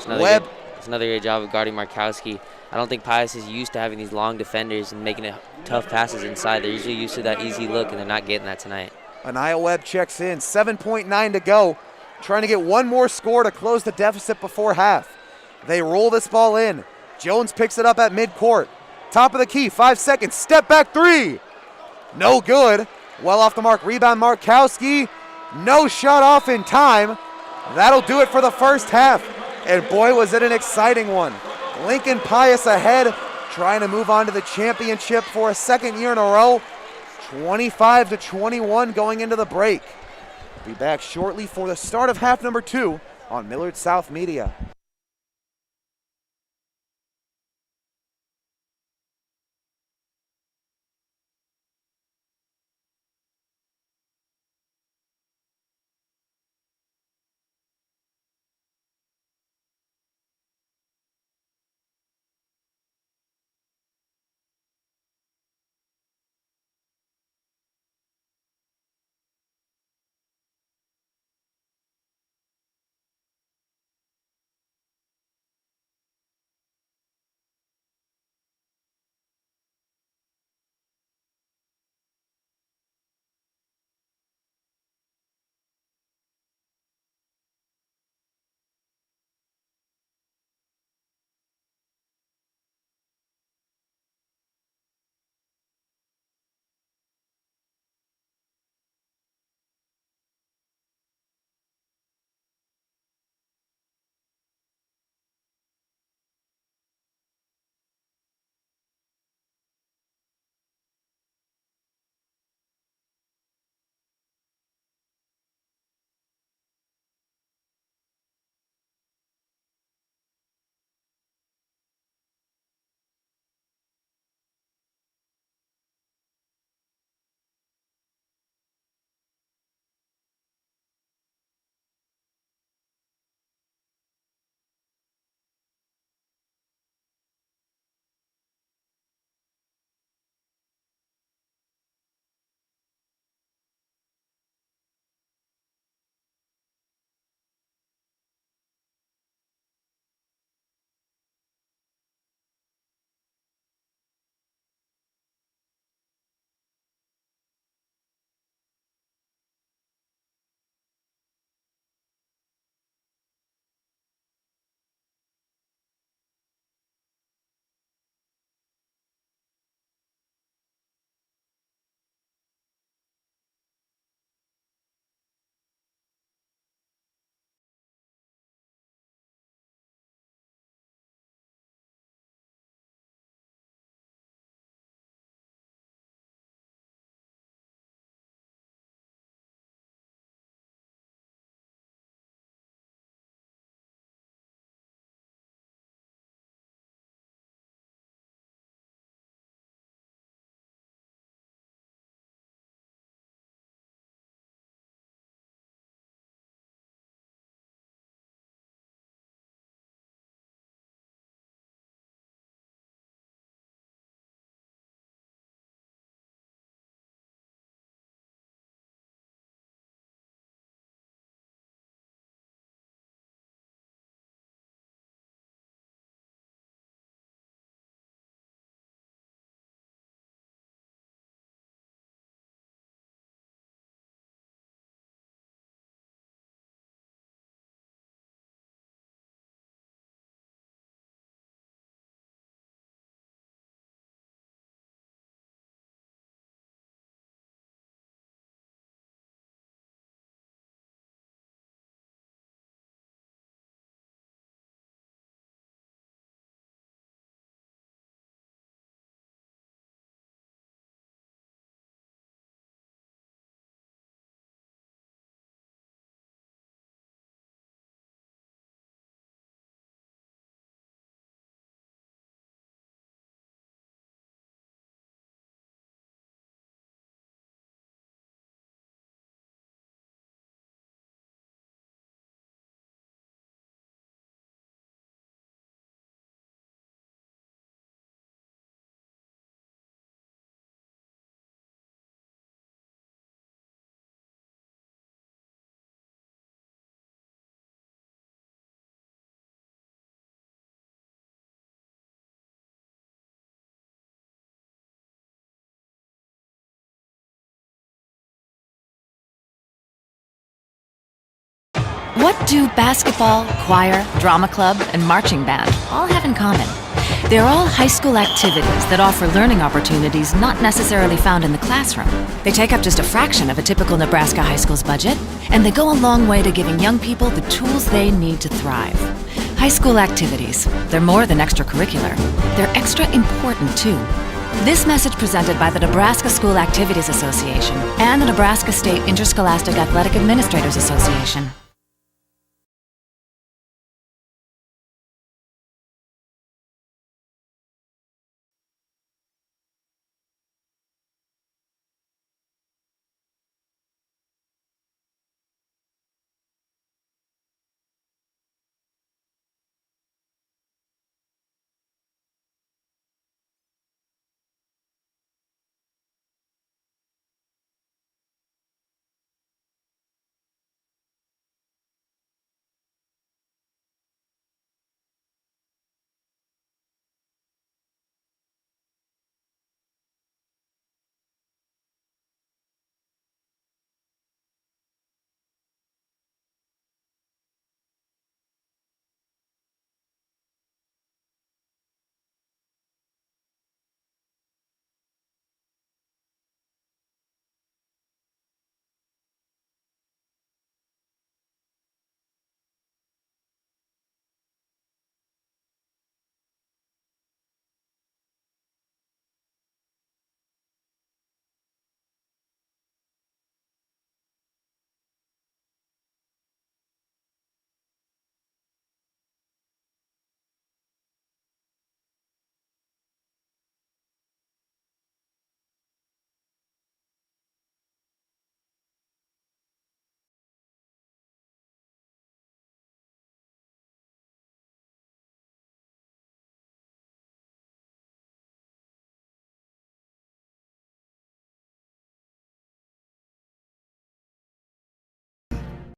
Webb. It's another great job of guarding Markowski. I don't think Pius is used to having these long defenders and making it tough passes inside. They're usually used to that easy look, and they're not getting that tonight. Anaya Webb checks in. 7.9 to go. Trying to get one more score to close the deficit before half. They roll this ball in. Jones picks it up at midcourt. Top of the key, 5 seconds. Step back three. No good. Well off the mark. Rebound Markowski. No shot off in time. That'll do it for the first half. And boy, was it an exciting one. Lincoln Pius ahead, trying to move on to the championship for a second year in a row. 25-21 going into the break. Be back shortly for the start of half number 2 on Millard South Media. What do basketball, choir, drama club, and marching band all have in common? They're all high school activities that offer learning opportunities not necessarily found in the classroom. They take up just a fraction of a typical Nebraska high school's budget, and they go a long way to giving young people the tools they need to thrive. High school activities, they're more than extracurricular. They're extra important, too. This message presented by the Nebraska School Activities Association and the Nebraska State Interscholastic Athletic Administrators Association.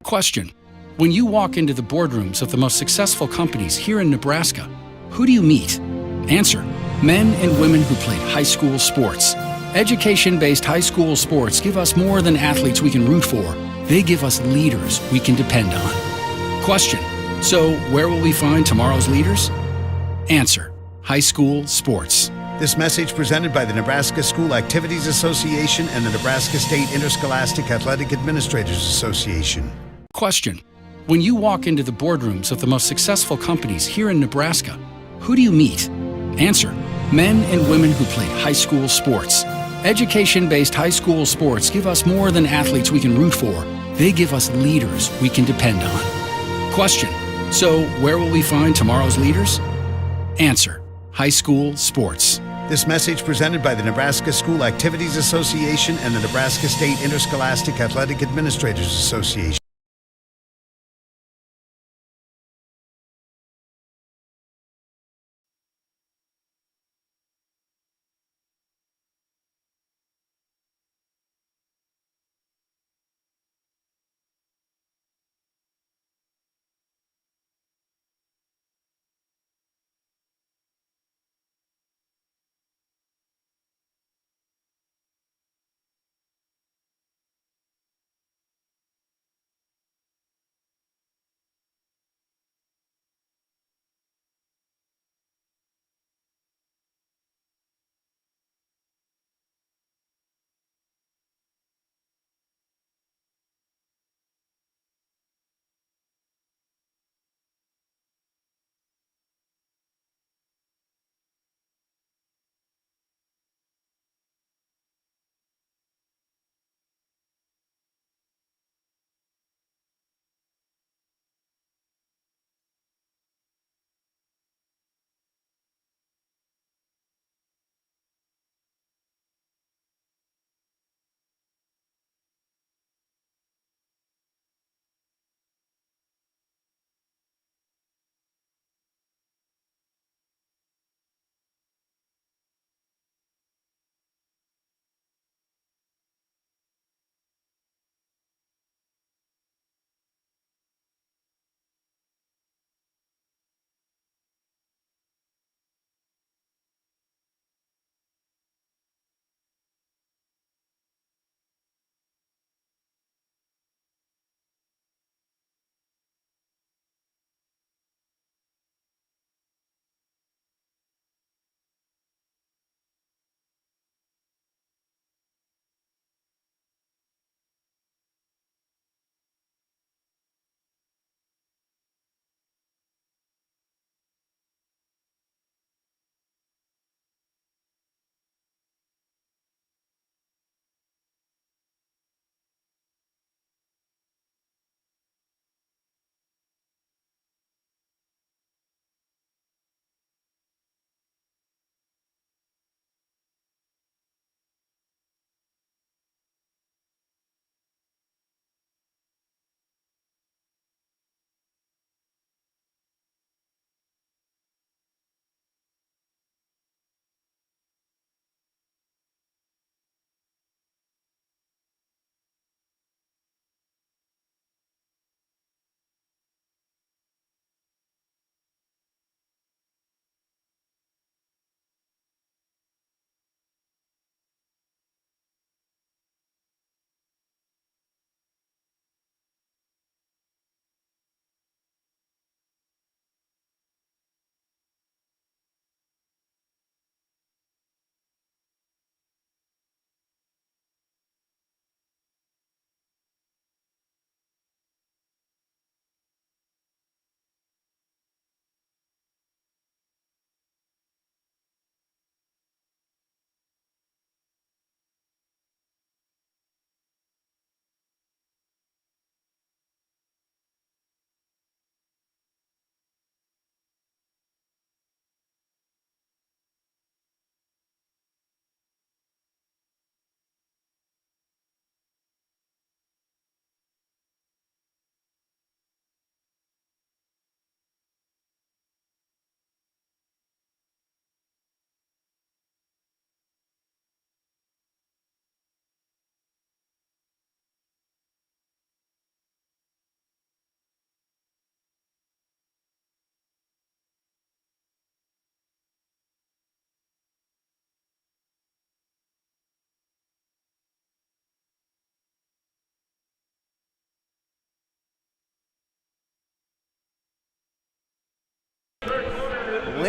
Question. When you walk into the boardrooms of the most successful companies here in Nebraska, who do you meet? Answer. Men and women who played high school sports. Education-based high school sports give us more than athletes we can root for. They give us leaders we can depend on. Question. So where will we find tomorrow's leaders? Answer. High school sports. This message presented by the Nebraska School Activities Association and the Nebraska State Interscholastic Athletic Administrators Association. Question. When you walk into the boardrooms of the most successful companies here in Nebraska, who do you meet? Answer. Men and women who played high school sports. Education-based high school sports give us more than athletes we can root for. They give us leaders we can depend on. Question. So where will we find tomorrow's leaders? Answer. High school sports. This message presented by the Nebraska School Activities Association and the Nebraska State Interscholastic Athletic Administrators Association.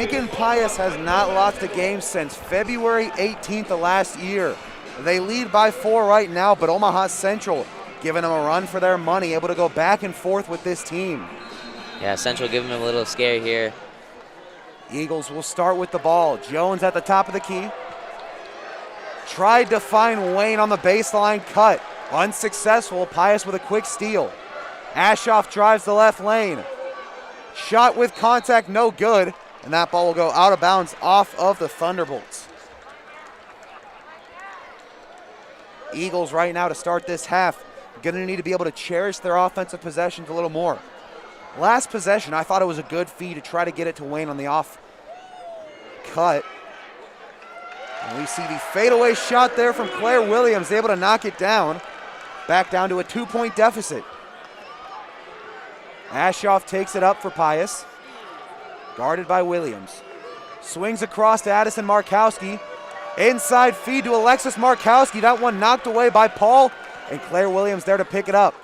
Lincoln Pius has not lost a game since February 18th of last year. They lead by 4 right now, but Omaha Central giving them a run for their money, able to go back and forth with this team. Yeah, Central giving them a little scare here. Eagles will start with the ball. Jones at the top of the key. Tried to find Wayne on the baseline cut. Unsuccessful. Pius with a quick steal. Ashoff drives the left lane. Shot with contact, no good. And that ball will go out of bounds off of the Thunderbolts. Eagles right now to start this half. Going to need to be able to cherish their offensive possessions a little more. Last possession, I thought it was a good feed to try to get it to Wayne on the off cut. And we see the fadeaway shot there from Claire Williams, able to knock it down. Back down to a 2-point deficit. Ashoff takes it up for Pius. Guarded by Williams. Swings across to Addison Markowski. Inside feed to Alexis Markowski. That one knocked away by Paul. And Claire Williams there to pick it up.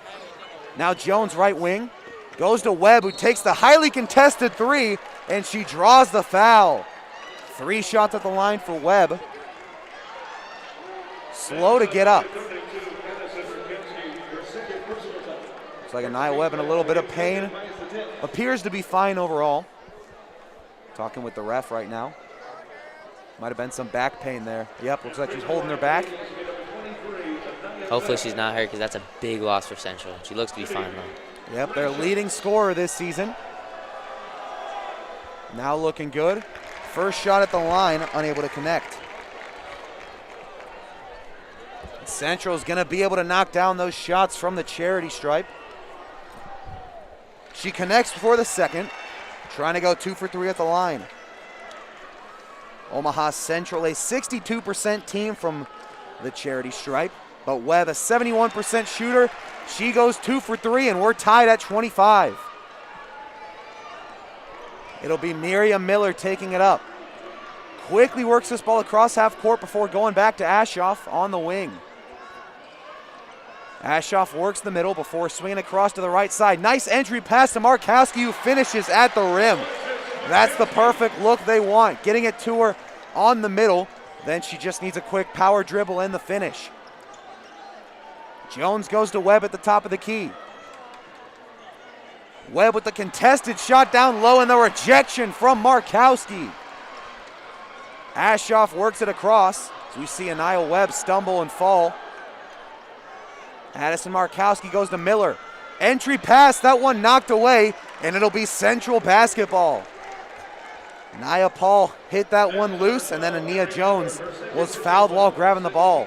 Now Jones right wing. Goes to Webb, who takes the highly contested 3, and she draws the foul. 3 shots at the line for Webb. Slow to get up. Looks like Anaya Webb in a little bit of pain. Appears to be fine overall. Talking with the ref right now. Might have been some back pain there. Yep, looks like she's holding her back. Hopefully she's not hurt, because that's a big loss for Central. She looks to be fine though. Yep, their leading scorer this season. Now looking good. First shot at the line, unable to connect. Central's gonna be able to knock down those shots from the charity stripe. She connects before the second, trying to go 2 for 3 at the line. Omaha Central, a 62% team from the charity stripe, but Webb, a 71% shooter. She goes 2 for 3, and we're tied at 25. It'll be Miriam Millard taking it up. Quickly works this ball across half court before going back to Ashoff on the wing. Ashoff works the middle before swinging across to the right side. Nice entry pass to Markowski, who finishes at the rim. That's the perfect look they want, getting it to her on the middle. Then she just needs a quick power dribble and the finish. Jones goes to Webb at the top of the key. Webb with the contested shot down low and the rejection from Markowski. Ashoff works it across as we see Anaya Webb stumble and fall. Addison Markowski goes to Miller. Entry pass, that one knocked away, and it'll be Central basketball. Nia Paul hit that one loose, and then Ania Jones was fouled while grabbing the ball.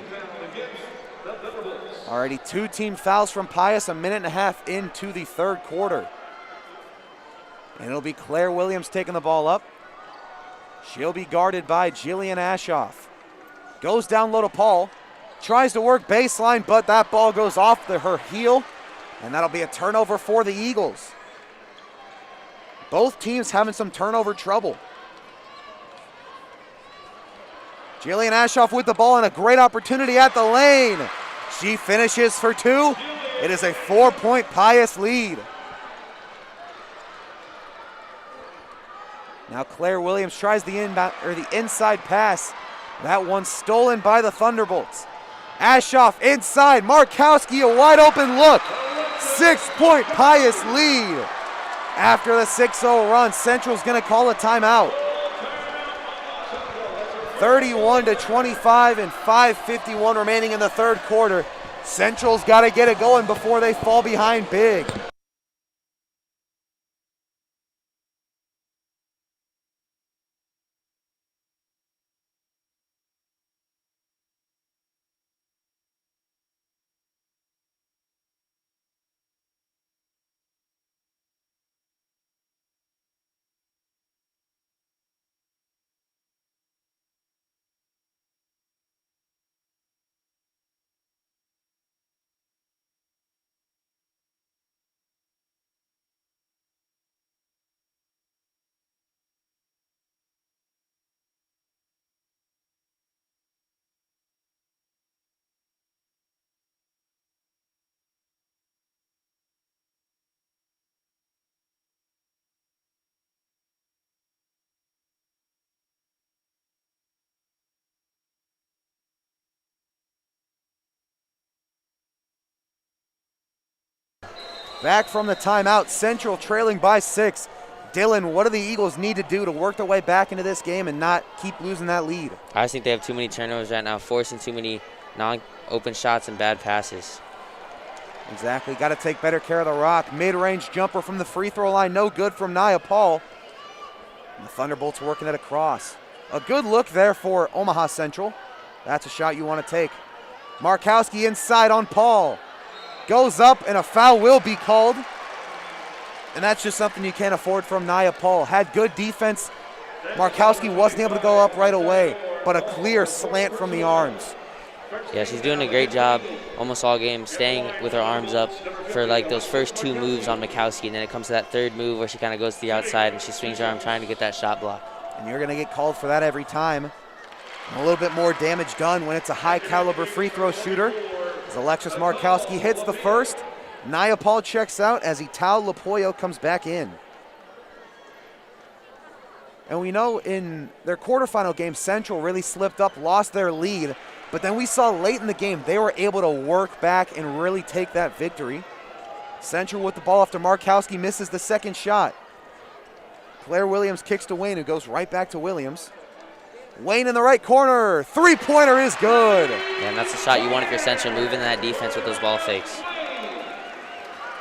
Already 2 team fouls from Pius, a minute and a half into the third quarter. And it'll be Claire Williams taking the ball up. She'll be guarded by Jillian Ashoff. Goes down low to Paul. Tries to work baseline, but that ball goes off her heel. And that'll be a turnover for the Eagles. Both teams having some turnover trouble. Jillian Ashoff with the ball and a great opportunity at the lane. She finishes for 2. It is a 4-point Pius lead. Now Claire Williams tries the inside pass. That one stolen by the Thunderbolts. Ashoff inside. Markowski, a wide open look. 6-point Pius lead. After the 6-0 run, Central's going to call a timeout. 31-25 and 5:51 remaining in the third quarter. Central's got to get it going before they fall behind big. Back from the timeout, Central trailing by 6. Dylan, what do the Eagles need to do to work their way back into this game and not keep losing that lead? I just think they have too many turnovers right now, forcing too many non-open shots and bad passes. Exactly. Got to take better care of the rock. Mid-range jumper from the free throw line. No good from Nia Paul. And the Thunderbolts working it across. A good look there for Omaha Central. That's a shot you want to take. Markowski inside on Paul. Goes up and a foul will be called. And that's just something you can't afford from Nia Paul. Had good defense. Markowski wasn't able to go up right away, but a clear slant from the arms. Yeah, she's doing a great job almost all game, staying with her arms up for like those first 2 moves on Markowski, and then it comes to that third move where she kind of goes to the outside and she swings her arm trying to get that shot block. And you're going to get called for that every time. And a little bit more damage done when it's a high-caliber free throw shooter. As Alexis Markowski hits the first, Nia Paul checks out as Ital Lapoyo comes back in. And we know in their quarterfinal game, Central really slipped up, lost their lead. But then we saw late in the game, they were able to work back and really take that victory. Central with the ball after Markowski misses the second shot. Claire Williams kicks to Wayne, who goes right back to Williams. Wayne in the right corner. Three-pointer is good. Yeah, and that's the shot you want if you're Central, moving that defense with those ball fakes.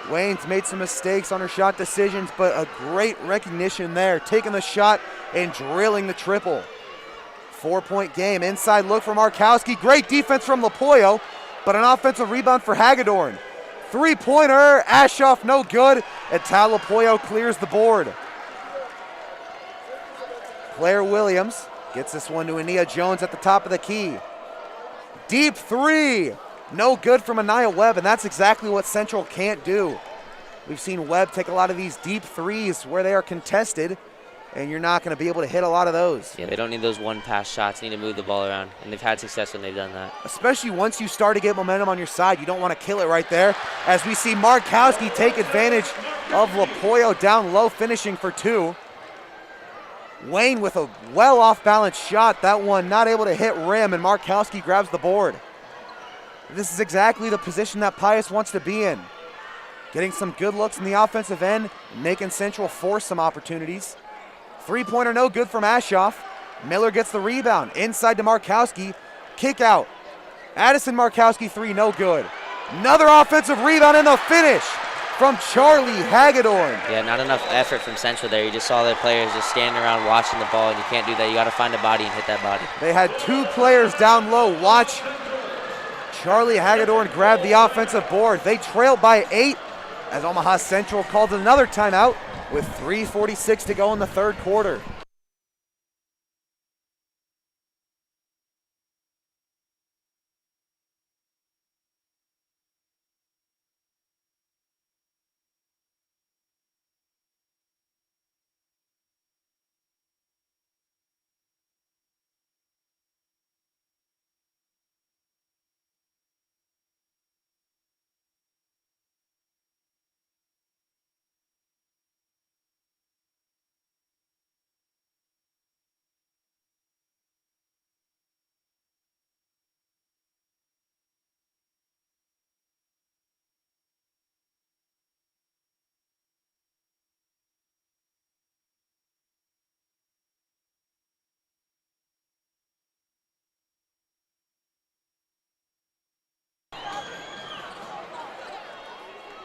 Wayne's made some mistakes on her shot decisions, but a great recognition there. Taking the shot and drilling the triple. 4-point game. Inside look for Markowski. Great defense from Lapoyo, but an offensive rebound for Hagedorn. Three-pointer. Ashoff no good. And Tal Lapoyo clears the board. Claire Williams gets this one to Ania Jones at the top of the key. Deep three. No good from Anaya Webb, and that's exactly what Central can't do. We've seen Webb take a lot of these deep threes where they are contested, and you're not going to be able to hit a lot of those. Yeah, they don't need those one-pass shots. They need to move the ball around, and they've had success when they've done that. Especially once you start to get momentum on your side, you don't want to kill it right there. As we see Markowski take advantage of Lapoyo down low, finishing for 2. Wayne with a well off-balance shot. That one not able to hit rim, and Markowski grabs the board. This is exactly the position that Pius wants to be in. Getting some good looks in the offensive end, making Central force some opportunities. Three-pointer no good from Ashoff. Miller gets the rebound. Inside to Markowski. Kick out. Addison Markowski, 3, no good. Another offensive rebound and the finish from Charlie Hagedorn. Yeah, not enough effort from Central there. You just saw their players just standing around watching the ball, and you can't do that. You got to find a body and hit that body. They had 2 players down low. Watch Charlie Hagedorn grab the offensive board. They trailed by 8 as Omaha Central called another timeout with 3:46 to go in the third quarter.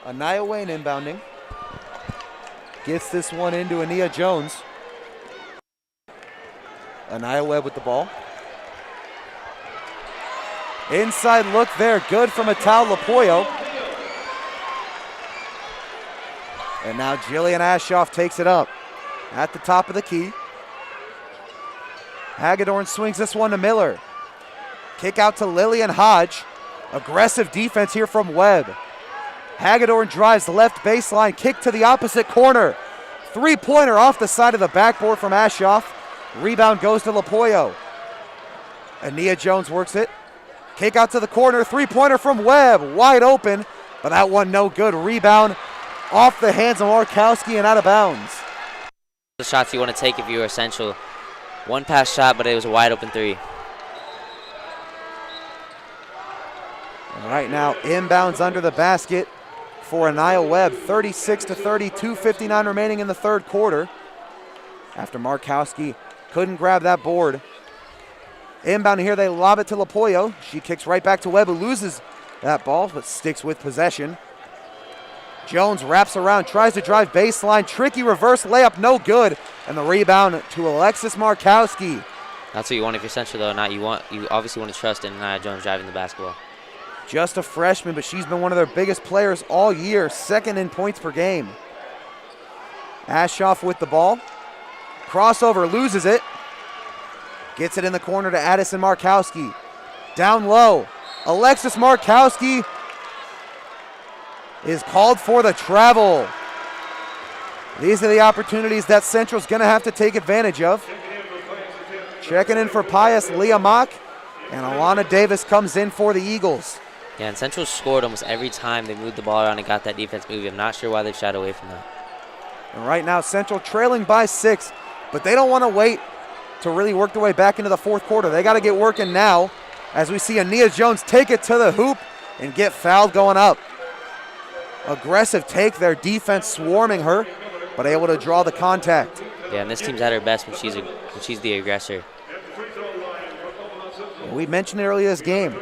Anaya Wayne inbounding. Gets this one into Ania Jones. Anaya Webb with the ball. Inside look there, good from Ital Lapoyo. And now Jillian Ashoff takes it up at the top of the key. Hagedorn swings this one to Miller. Kick out to Lillian Hodge. Aggressive defense here from Webb. Hagedorn drives left baseline, kick to the opposite corner. Three-pointer off the side of the backboard from Ashoff. Rebound goes to Lapoyo. Ania Jones works it. Kick out to the corner, three-pointer from Webb, wide open, but that one no good. Rebound off the hands of Markowski and out of bounds. The shots you want to take if you are Central. One pass shot, but it was a wide open 3. All right, now inbounds under the basket for Anaya Webb, 36-30, 2:59 remaining in the third quarter. After Markowski couldn't grab that board. Inbound here, they lob it to Lapoyo. She kicks right back to Webb, who loses that ball, but sticks with possession. Jones wraps around, tries to drive baseline. Tricky reverse layup, no good. And the rebound to Alexis Markowski. That's what you want if you're Central, though. You obviously want to trust in Nia Jones driving the basketball. Just a freshman, but she's been one of their biggest players all year, second in points per game. Ashoff with the ball. Crossover, loses it. Gets it in the corner to Addison Markowski. Down low, Alexis Markowski is called for the travel. These are the opportunities that Central's going to have to take advantage of. Checking in for Pius, Leah Mock, and Alana Davis comes in for the Eagles. Yeah, and Central scored almost every time they moved the ball around and got that defense moving. I'm not sure why they've shied away from that. And right now, Central trailing by 6, but they don't want to wait to really work their way back into the fourth quarter. They got to get working now as we see Ania Jones take it to the hoop and get fouled going up. Aggressive take there, defense swarming her, but able to draw the contact. Yeah, and this team's at her best when she's the aggressor. We mentioned it earlier this game.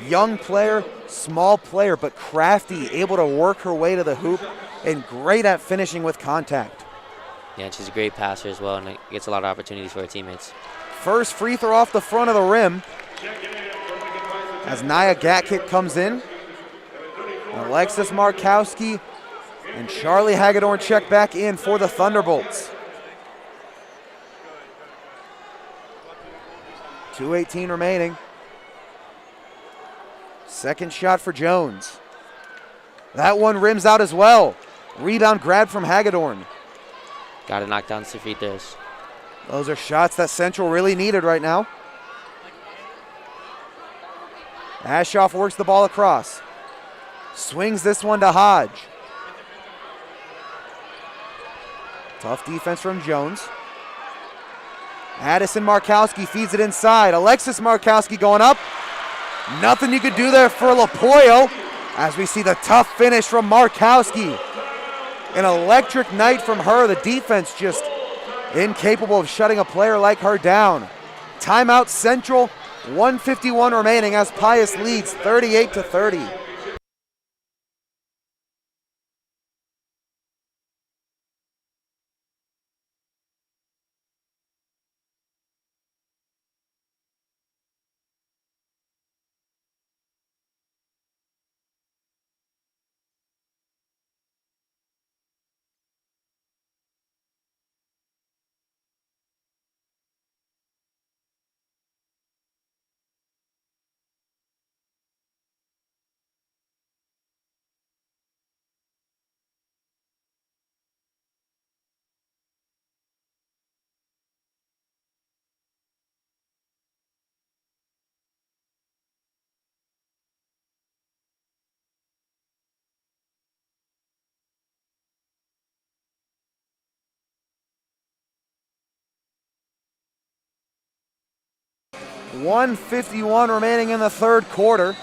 Young player, small player, but crafty, able to work her way to the hoop and great at finishing with contact. Yeah, and she's a great passer as well, and it gets a lot of opportunities for her teammates. First free throw off the front of the rim as Nia Gatkick comes in. Alexis Markowski and Charlie Hagedorn check back in for the Thunderbolts. 2:18 remaining. Second shot for Jones. That one rims out as well. Rebound grab from Hagedorn. Got to knock down some free throws. Those are shots that Central really needed right now. Ashoff works the ball across. Swings this one to Hodge. Tough defense from Jones. Addison Markowski feeds it inside. Alexis Markowski going up. Nothing you could do there for Lapoyo as we see the tough finish from Markowski. An electric night from her. The defense just incapable of shutting a player like her down. Timeout Central, 1:51 remaining as Pius leads 38-30. .151 remaining in the third quarter.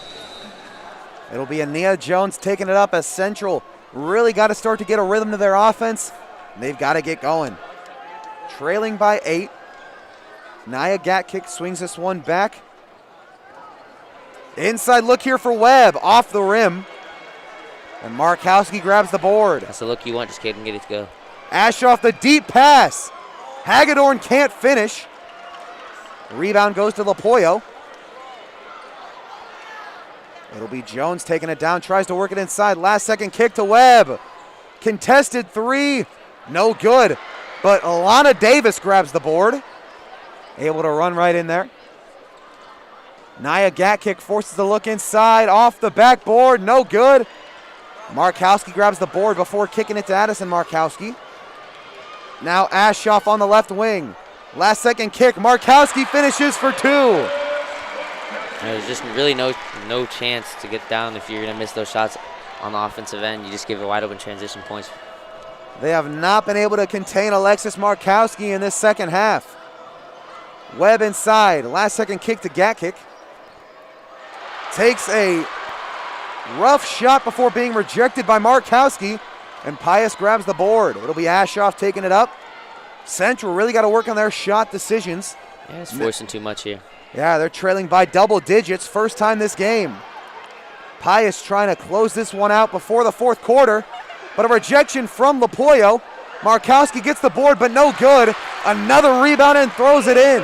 It'll be Ania Jones taking it up as Central really got to start to get a rhythm to their offense. They've got to get going. Trailing by 8. Nia Gatkick swings this one back. Inside look here for Webb, off the rim. And Markowski grabs the board. That's the look you want, just get it to go. Ashoff the deep pass. Hagedorn can't finish. Rebound goes to Lapoyo. It'll be Jones taking it down, tries to work it inside. Last second kick to Webb. Contested three, no good. But Alana Davis grabs the board. Able to run right in there. Nia Gatkick forces the look inside, off the backboard, no good. Markowski grabs the board before kicking it to Addison Markowski. Now Ashoff on the left wing. Last second kick, Markowski finishes for 2. There's just really no chance to get down if you're going to miss those shots on the offensive end. You just give it wide open transition points. They have not been able to contain Alexis Markowski in this second half. Webb inside, last second kick to Gatkick. Takes a Rough shot before being rejected by Markowski, and Pius grabs the board. It'll be Ashoff taking it up. Central really got to work on their shot decisions. Yeah, it's forcing too much here. Yeah, they're trailing by double digits. First time this game. Pius trying to close this one out before the fourth quarter, but a rejection from Lapoyo. Markowski gets the board, but no good. Another rebound and throws it in.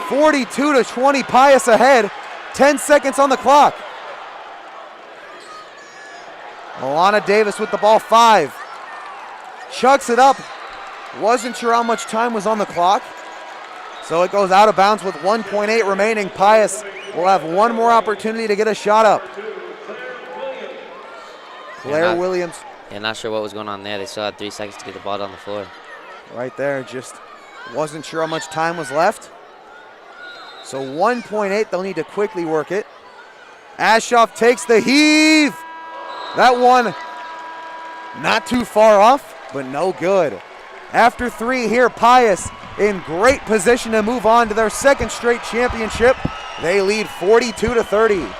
42-20, Pius ahead. 10 seconds on the clock. Alana Davis with the ball, 5. Chucks it up. Wasn't sure how much time was on the clock. So it goes out of bounds with 1.8 remaining. Pius will have one more opportunity to get a shot up. Claire Williams. Yeah, not sure what was going on there. They still had 3 seconds to get the ball down the floor. Right there, just wasn't sure how much time was left. So 1.8, they'll need to quickly work it. Ashoff takes the heave. That one not too far off, but no good. After 3 here, Pius in great position to move on to their second straight championship. They lead 42-30.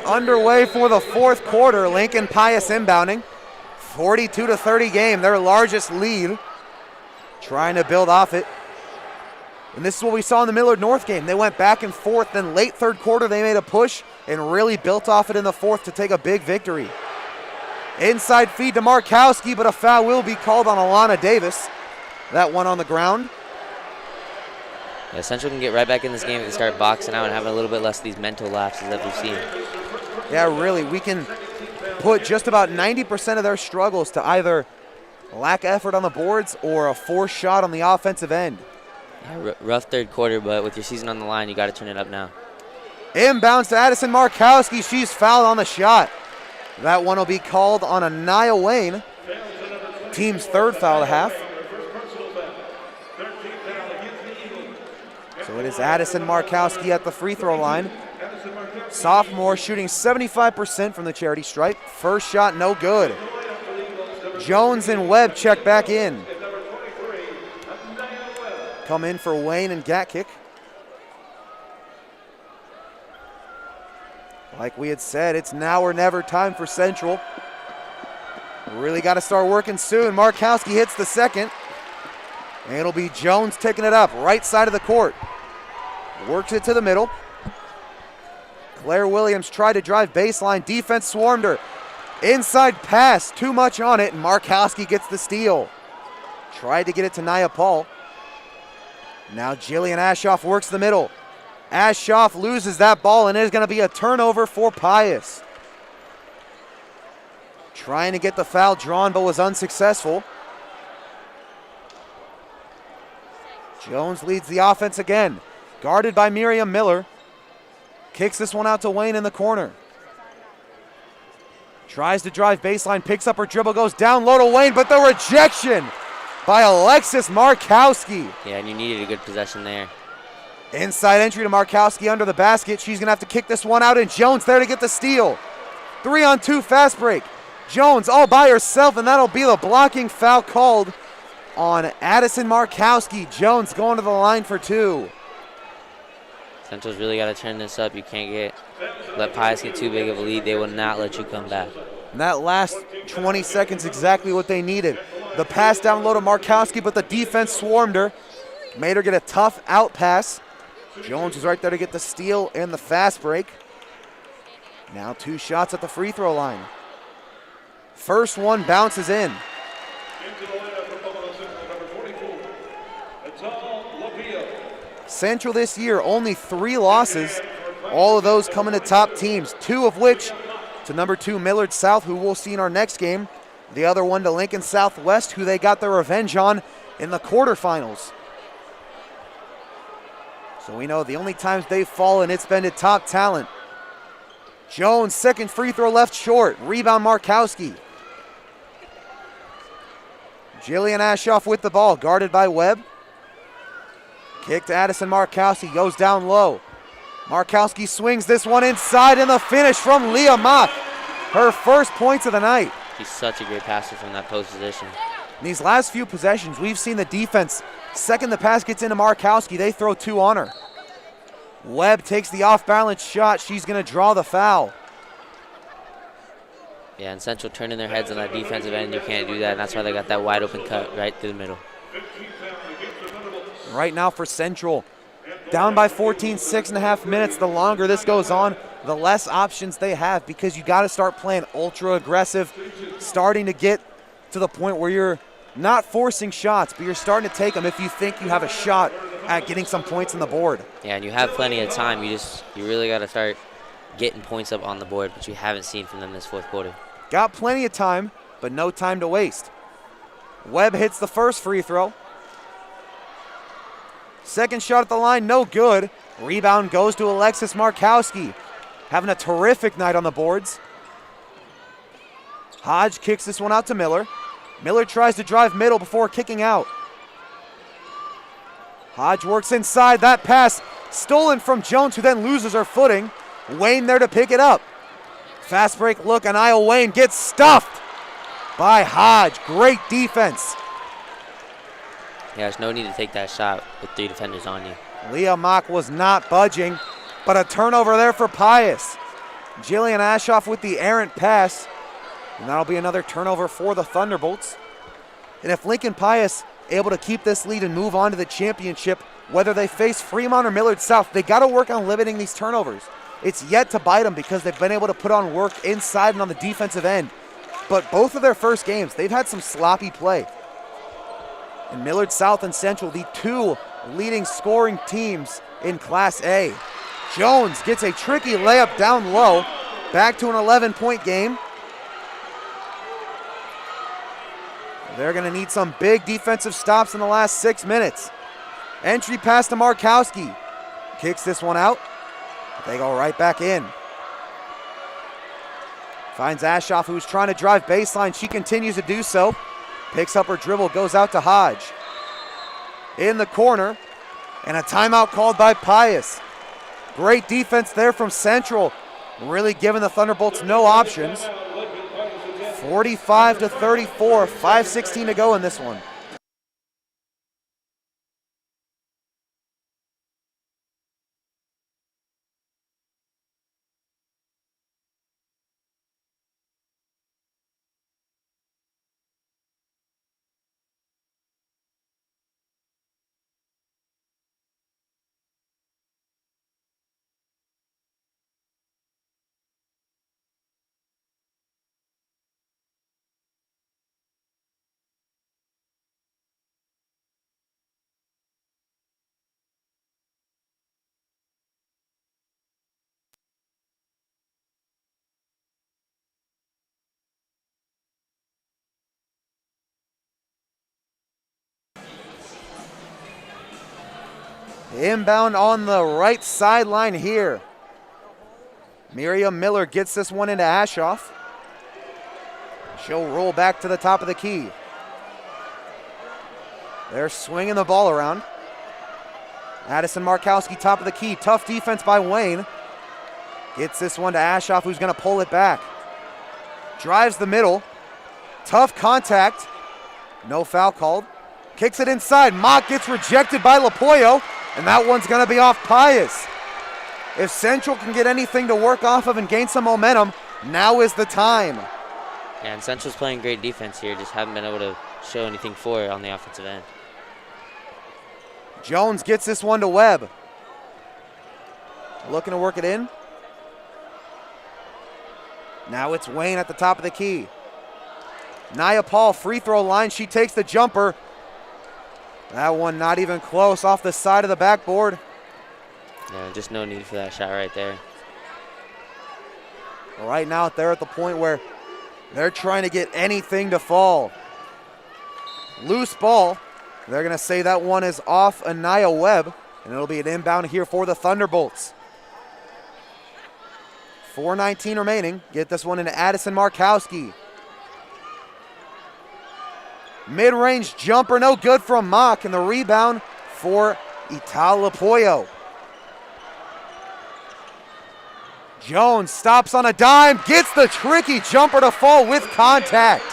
Underway for the fourth quarter. Lincoln Pius inbounding. 42-30 game, their largest lead. Trying to build off it. And this is what we saw in the Millard North game. They went back and forth, then late third quarter they made a push and really built off it in the fourth to take a big victory. Inside feed to Markowski, but a foul will be called on Alana Davis. That one on the ground. Yeah, Central can get right back in this game if they start boxing out and having a little bit less of these mental lapses that we've seen. Yeah, really, we can put just about 90% of their struggles to either lack effort on the boards or a forced shot on the offensive end. Yeah, rough third quarter, but with your season on the line, you got to turn it up now. Inbounds to Addison Markowski. She's fouled on the shot. That one will be called on Anaya Wayne. Team's third foul of the half. So it is Addison Markowski at the free throw line. Sophomore shooting 75% from the charity stripe. First shot, no good. Jones and Webb check back in. Come in for Wayne and Gatkick. Like we had said, it's now or never time for Central. Really got to start working soon. Markowski hits the second. And it'll be Jones taking it up, right side of the court. Works it to the middle. Claire Williams tried to drive baseline. Defense swarmed her. Inside pass, too much on it, and Markowski gets the steal. Tried to get it to Nia Paul. Now Jillian Ashoff works the middle. Ashoff loses that ball, and it is going to be a turnover for Pius. Trying to get the foul drawn, but was unsuccessful. Jones leads the offense again. Guarded by Miriam Miller. Kicks this one out to Wayne in the corner. Tries to drive baseline, picks up her dribble, goes down low to Wayne, but the rejection by Alexis Markowski. Yeah, and you needed a good possession there. Inside entry to Markowski under the basket. She's going to have to kick this one out, and Jones there to get the steal. 3-on-2 fast break. Jones all by herself, and that'll be the blocking foul called on Addison Markowski. Jones going to the line for 2. Central's really got to turn this up. You can't let Pius get too big of a lead. They will not let you come back. And that last 20 seconds, exactly what they needed. the pass down low to Markowski, but the defense swarmed her. Made her get a tough out pass. Jones was right there to get the steal and the fast break. Now 2 shots at the free throw line. First one bounces in. Central this year, only 3 losses. All of those coming to top teams, 2 of which to number 2 Millard South, who we'll see in our next game. The other one to Lincoln Southwest, who they got their revenge on in the quarterfinals. So we know the only times they've fallen, it's been to top talent. Jones, second free throw left short. Rebound Markowski. Jillian Ashoff with the ball, guarded by Webb. Kick to Addison Markowski, goes down low. Markowski swings this one inside, and the finish from Leah Mock. Her first points of the night. She's such a great passer from that post position. In these last few possessions, we've seen the defense, second the pass gets into Markowski, they throw 2 on her. Webb takes the off-balance shot. She's going to draw the foul. Yeah, and Central turning their heads on that defensive end. You can't do that, and that's why they got that wide open cut right through the middle. Right now for Central, down by 14, 6.5 minutes. The longer this goes on, the less options they have, because you got to start playing ultra aggressive, starting to get to the point where you're not forcing shots, but you're starting to take them if you think you have a shot at getting some points on the board. Yeah, and you have plenty of time. You really got to start getting points up on the board, which you haven't seen from them this fourth quarter. Got plenty of time, but no time to waste. Webb hits the first free throw. Second shot at the line, no good. Rebound goes to Alexis Markowski. Having a terrific night on the boards. Hodge kicks this one out to Miller. Miller tries to drive middle before kicking out. Hodge works inside. That pass stolen from Jones, who then loses her footing. Wayne there to pick it up. Fast break look, and Isle Wayne gets stuffed by Hodge. Great defense. Yeah, there's no need to take that shot with 3 defenders on you. Leah Mock was not budging, but a turnover there for Pius. Jillian Ashoff with the errant pass, and that'll be another turnover for the Thunderbolts. And if Lincoln Pius able to keep this lead and move on to the championship, whether they face Fremont or Millard South, they got to work on limiting these turnovers. It's yet to bite them because they've been able to put on work inside and on the defensive end. But both of their first games, they've had some sloppy play. And Millard South and Central, the 2 leading scoring teams in Class A. Jones gets a tricky layup down low. Back to an 11-point game. They're going to need some big defensive stops in the last 6 minutes. Entry pass to Markowski. Kicks this one out. They go right back in. Finds Ashoff, who's trying to drive baseline. She continues to do so. Picks up her dribble, goes out to Hodge. In the corner, and a timeout called by Pius. Great defense there from Central, really giving the Thunderbolts no options. 45-34, 5:16 to go in this one. Inbound on the right sideline here. Miriam Miller gets this one into Ashoff. She'll roll back to the top of the key. They're swinging the ball around. Addison Markowski, top of the key. Tough defense by Wayne. Gets this one to Ashoff, who's going to pull it back. Drives the middle. Tough contact. No foul called. Kicks it inside. Mock gets rejected by Lapoyo, and that one's going to be off Pius. If Central can get anything to work off of and gain some momentum, now is the time. Yeah, and Central's playing great defense here, just haven't been able to show anything for her on the offensive end. Jones gets this one to Webb. Looking to work it in. Now it's Wayne at the top of the key. Nia Paul, free throw line. She takes the jumper. That one not even close, off the side of the backboard. Yeah, just no need for that shot right there. Right now they're at the point where they're trying to get anything to fall. Loose ball. They're going to say that one is off Anaya Webb, and it'll be an inbound here for the Thunderbolts. 4:19 remaining. Get this one into Addison Markowski. Mid-range jumper, no good from Mock, and the rebound for Ital Lapoyo. Jones stops on a dime, gets the tricky jumper to fall with contact.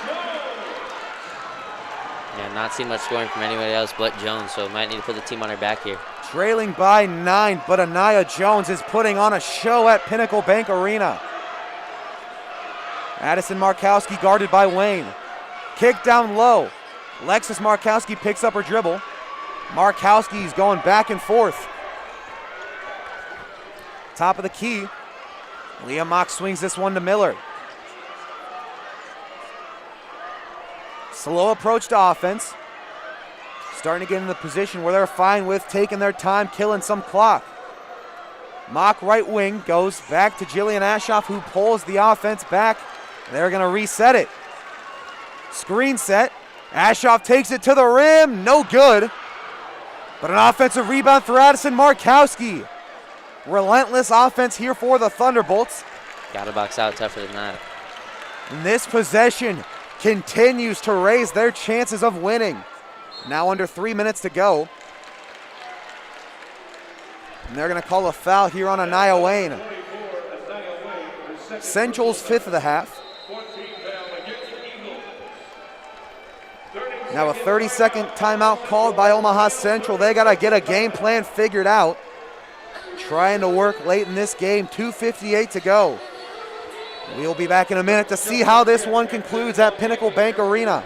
Yeah, not seeing much scoring from anybody else but Jones, so might need to put the team on her back here. Trailing by 9, but Anaya Jones is putting on a show at Pinnacle Bank Arena. Addison Markowski guarded by Wayne. Kick down low. Alexis Markowski picks up her dribble. Markowski's going back and forth. Top of the key. Leah Mock swings this one to Millard. Slow approach to offense. Starting to get in the position where they're fine with taking their time, killing some clock. Mock right wing goes back to Jillian Ashoff, who pulls the offense back. They're going to reset it. Screen set. Ashoff takes it to the rim. No good. But an offensive rebound for Addison Markowski. Relentless offense here for the Thunderbolts. Got to box out tougher than that. And this possession continues to raise their chances of winning. Now under 3 minutes to go. And they're going to call a foul here on Anaya Wayne. Central's 5th of the half. Now a 30-second timeout called by Omaha Central. They got to get a game plan figured out. Trying to work late in this game, 2:58 to go. We'll be back in a minute to see how this one concludes at Pinnacle Bank Arena.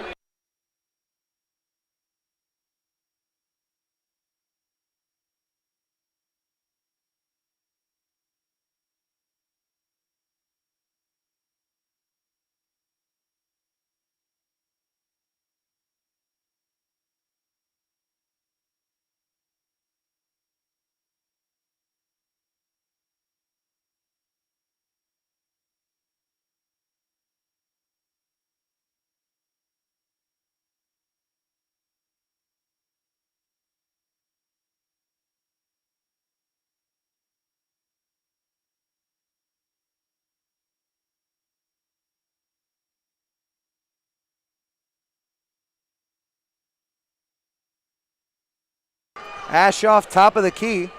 Ashoff, top of the key.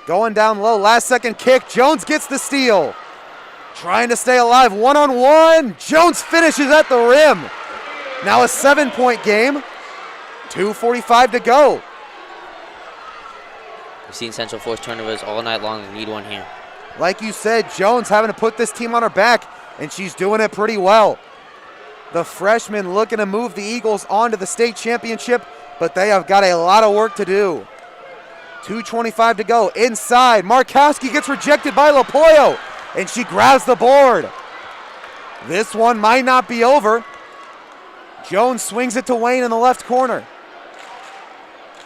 Going down low, last second kick. Jones gets the steal. Trying to stay alive, one-on-one. Jones finishes at the rim. Now a 7-point game. 2:45 to go. We've seen Central force turnovers all night long and need one here. Like you said, Jones having to put this team on her back, and she's doing it pretty well. The freshman looking to move the Eagles on to the state championship, but they have got a lot of work to do. 2:25 to go. Inside, Markowski gets rejected by Lapoyo, and she grabs the board. This one might not be over. Jones swings it to Wayne in the left corner.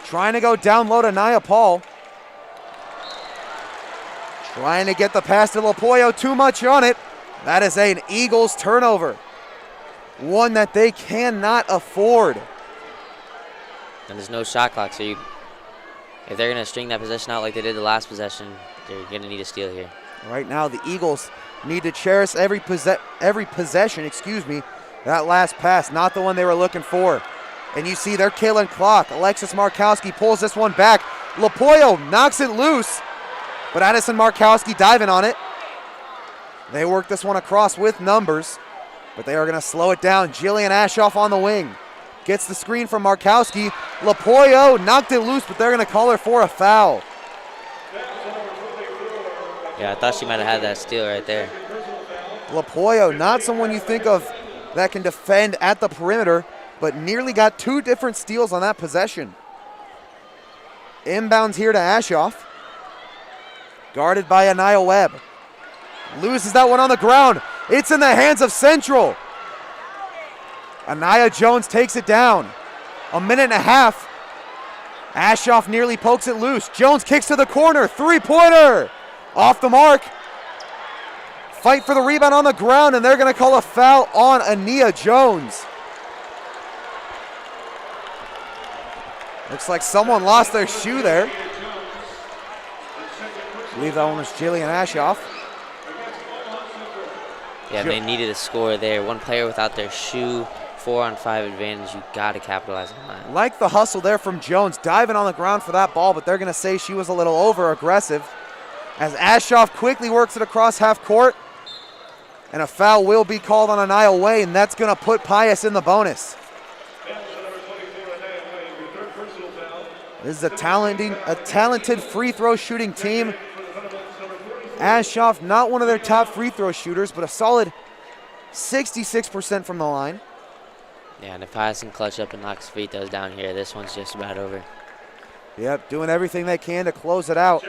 Trying to go down low to Nia Paul. Trying to get the pass to Lapoyo, too much on it. That is an Eagles turnover. One that they cannot afford. And there's no shot clock, so if they're going to string that possession out like they did the last possession, they're going to need a steal here. Right now, the Eagles need to cherish every possession, that last pass, not the one they were looking for. And you see they're killing clock. Alexis Markowski pulls this one back. Lapoyo knocks it loose, but Addison Markowski diving on it. They work this one across with numbers, but they are going to slow it down. Jillian Ashoff on the wing. Gets the screen from Markowski. Lapoyo knocked it loose, but they're going to call her for a foul. Yeah, I thought she might have had that steal right there. Lapoyo, not someone you think of that can defend at the perimeter. but nearly got 2 different steals on that possession. Inbounds here to Ashoff. Guarded by Anaya Webb. Loses that one on the ground. It's in the hands of Central. Anaya Jones takes it down. A minute and a half. Ashoff nearly pokes it loose. Jones kicks to the corner. 3-pointer. Off the mark. Fight for the rebound on the ground, and they're going to call a foul on Anaya Jones. Looks like someone lost their shoe there. I believe that one was Jillian Ashoff. Yeah, they needed a score there. One player without their shoe, 4-on-5 advantage. You got to capitalize on that. Like the hustle there from Jones, diving on the ground for that ball, but they're going to say she was a little over-aggressive. As Ashoff quickly works it across half court, and a foul will be called on Anaya Way, and that's going to put Pius in the bonus. This is a talented free throw shooting team. Ashoff, not one of their top free throw shooters, but a solid 66% from the line. Yeah, and if Pius can clutch up and knock his free throws down here, this one's just about over. Yep, doing everything they can to close it out.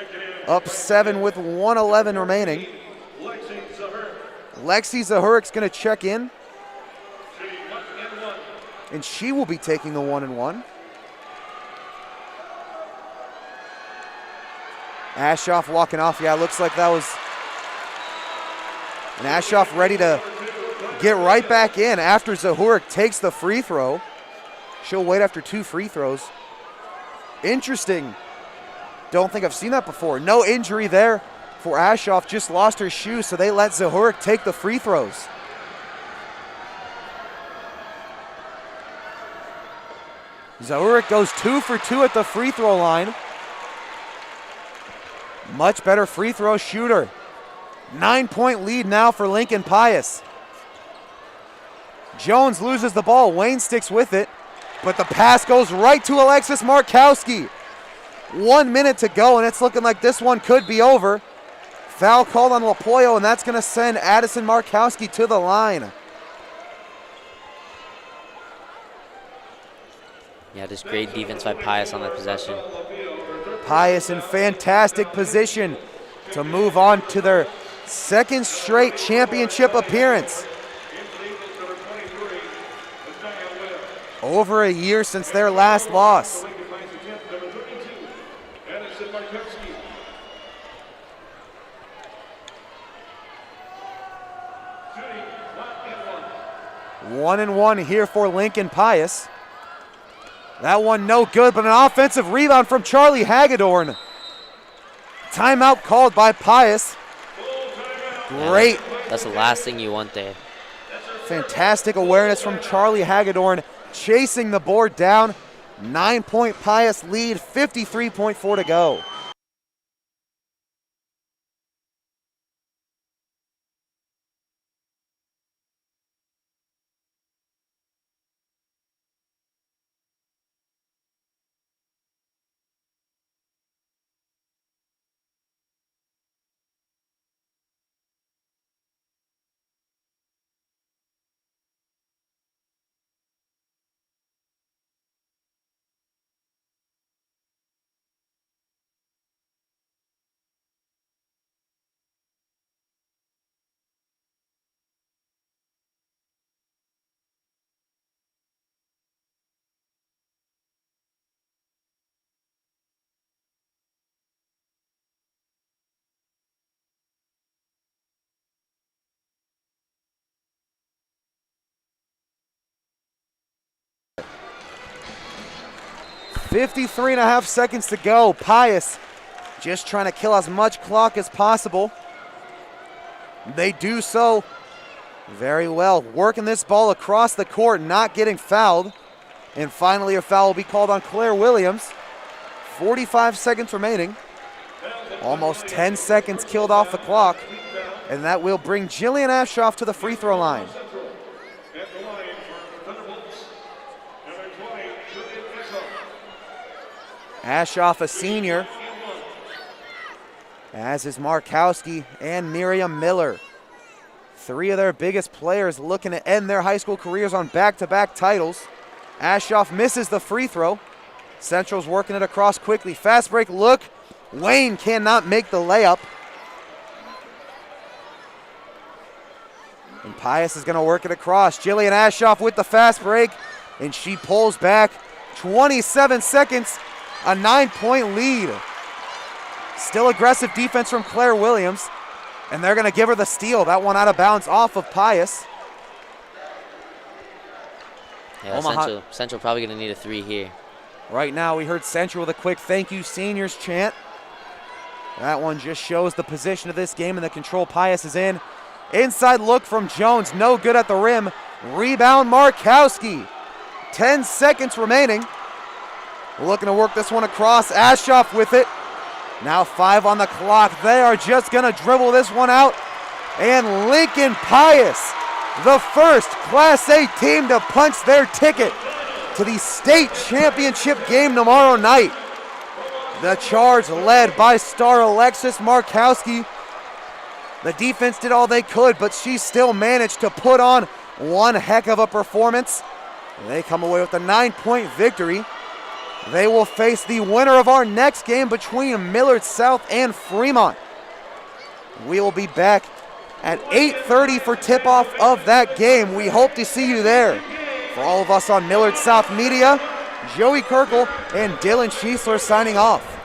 Up 7 with 1:11 remaining. Lexi Zahurik's going to check in. And she will be taking the 1-and-1. Ashoff walking off. Yeah, it looks like that was... And Ashoff ready to get right back in after Zahurik takes the free throw. She'll wait after 2 free throws. Interesting. Don't think I've seen that before. No injury there for Ashoff. Just lost her shoe, so they let Zahurik take the free throws. Zahurik goes 2 for 2 at the free throw line. Much better free throw shooter. 9-point lead now for Lincoln Pius. Jones loses the ball. Wayne sticks with it, but the pass goes right to Alexis Markowski. 1 minute to go, and it's looking like this one could be over. Foul called on Lapoyo, and that's going to send Addison Markowski to the line. Yeah, just great defense by Pius on that possession. Pius in fantastic position to move on to their 2nd straight championship appearance. Over a year since their last loss. One and one here for Lincoln Pius. That one no good, but an offensive rebound from Charlie Hagedorn. Timeout called by Pius. Great. That's the last thing you want there. Fantastic awareness from Charlie Hagedorn, chasing the board down. 9-point Pius lead, 53.4 to go. .53.5 seconds to go. Pius just trying to kill as much clock as possible. They do so very well. Working this ball across the court, not getting fouled. And finally a foul will be called on Claire Williams. 45 seconds remaining. Almost 10 seconds killed off the clock. And that will bring Jillian Ashoff to the free throw line. Ashoff, a senior, as is Markowski and Miriam Miller. 3 of their biggest players looking to end their high school careers on back-to-back titles. Ashoff misses the free throw. Central's working it across quickly. Fast break look. Wayne cannot make the layup. And Pius is going to work it across. Jillian Ashoff with the fast break, and she pulls back. 27 seconds, a 9-point lead. Still aggressive defense from Claire Williams, and they're going to give her the steal. That one out of bounds off of Pius. Yeah, Omaha. Central probably going to need a 3 here. Right now, we heard Central with a quick thank you seniors chant. That one just shows the position of this game and the control Pius is in. Inside look from Jones, no good at the rim. Rebound Markowski. 10 seconds remaining. Looking to work this one across. Ashoff with it. Now 5 on the clock. They are just going to dribble this one out. And Lincoln Pius, the first Class A team to punch their ticket to the state championship game tomorrow night. The charge led by star Alexis Markowski. The defense did all they could, but she still managed to put on one heck of a performance. They come away with a 9-point victory. They will face the winner of our next game between Millard South and Fremont. We will be back at 8:30 for tip-off of that game. We hope to see you there. For all of us on Millard South Media, Joey Kirkle and Dylan Schiesler signing off.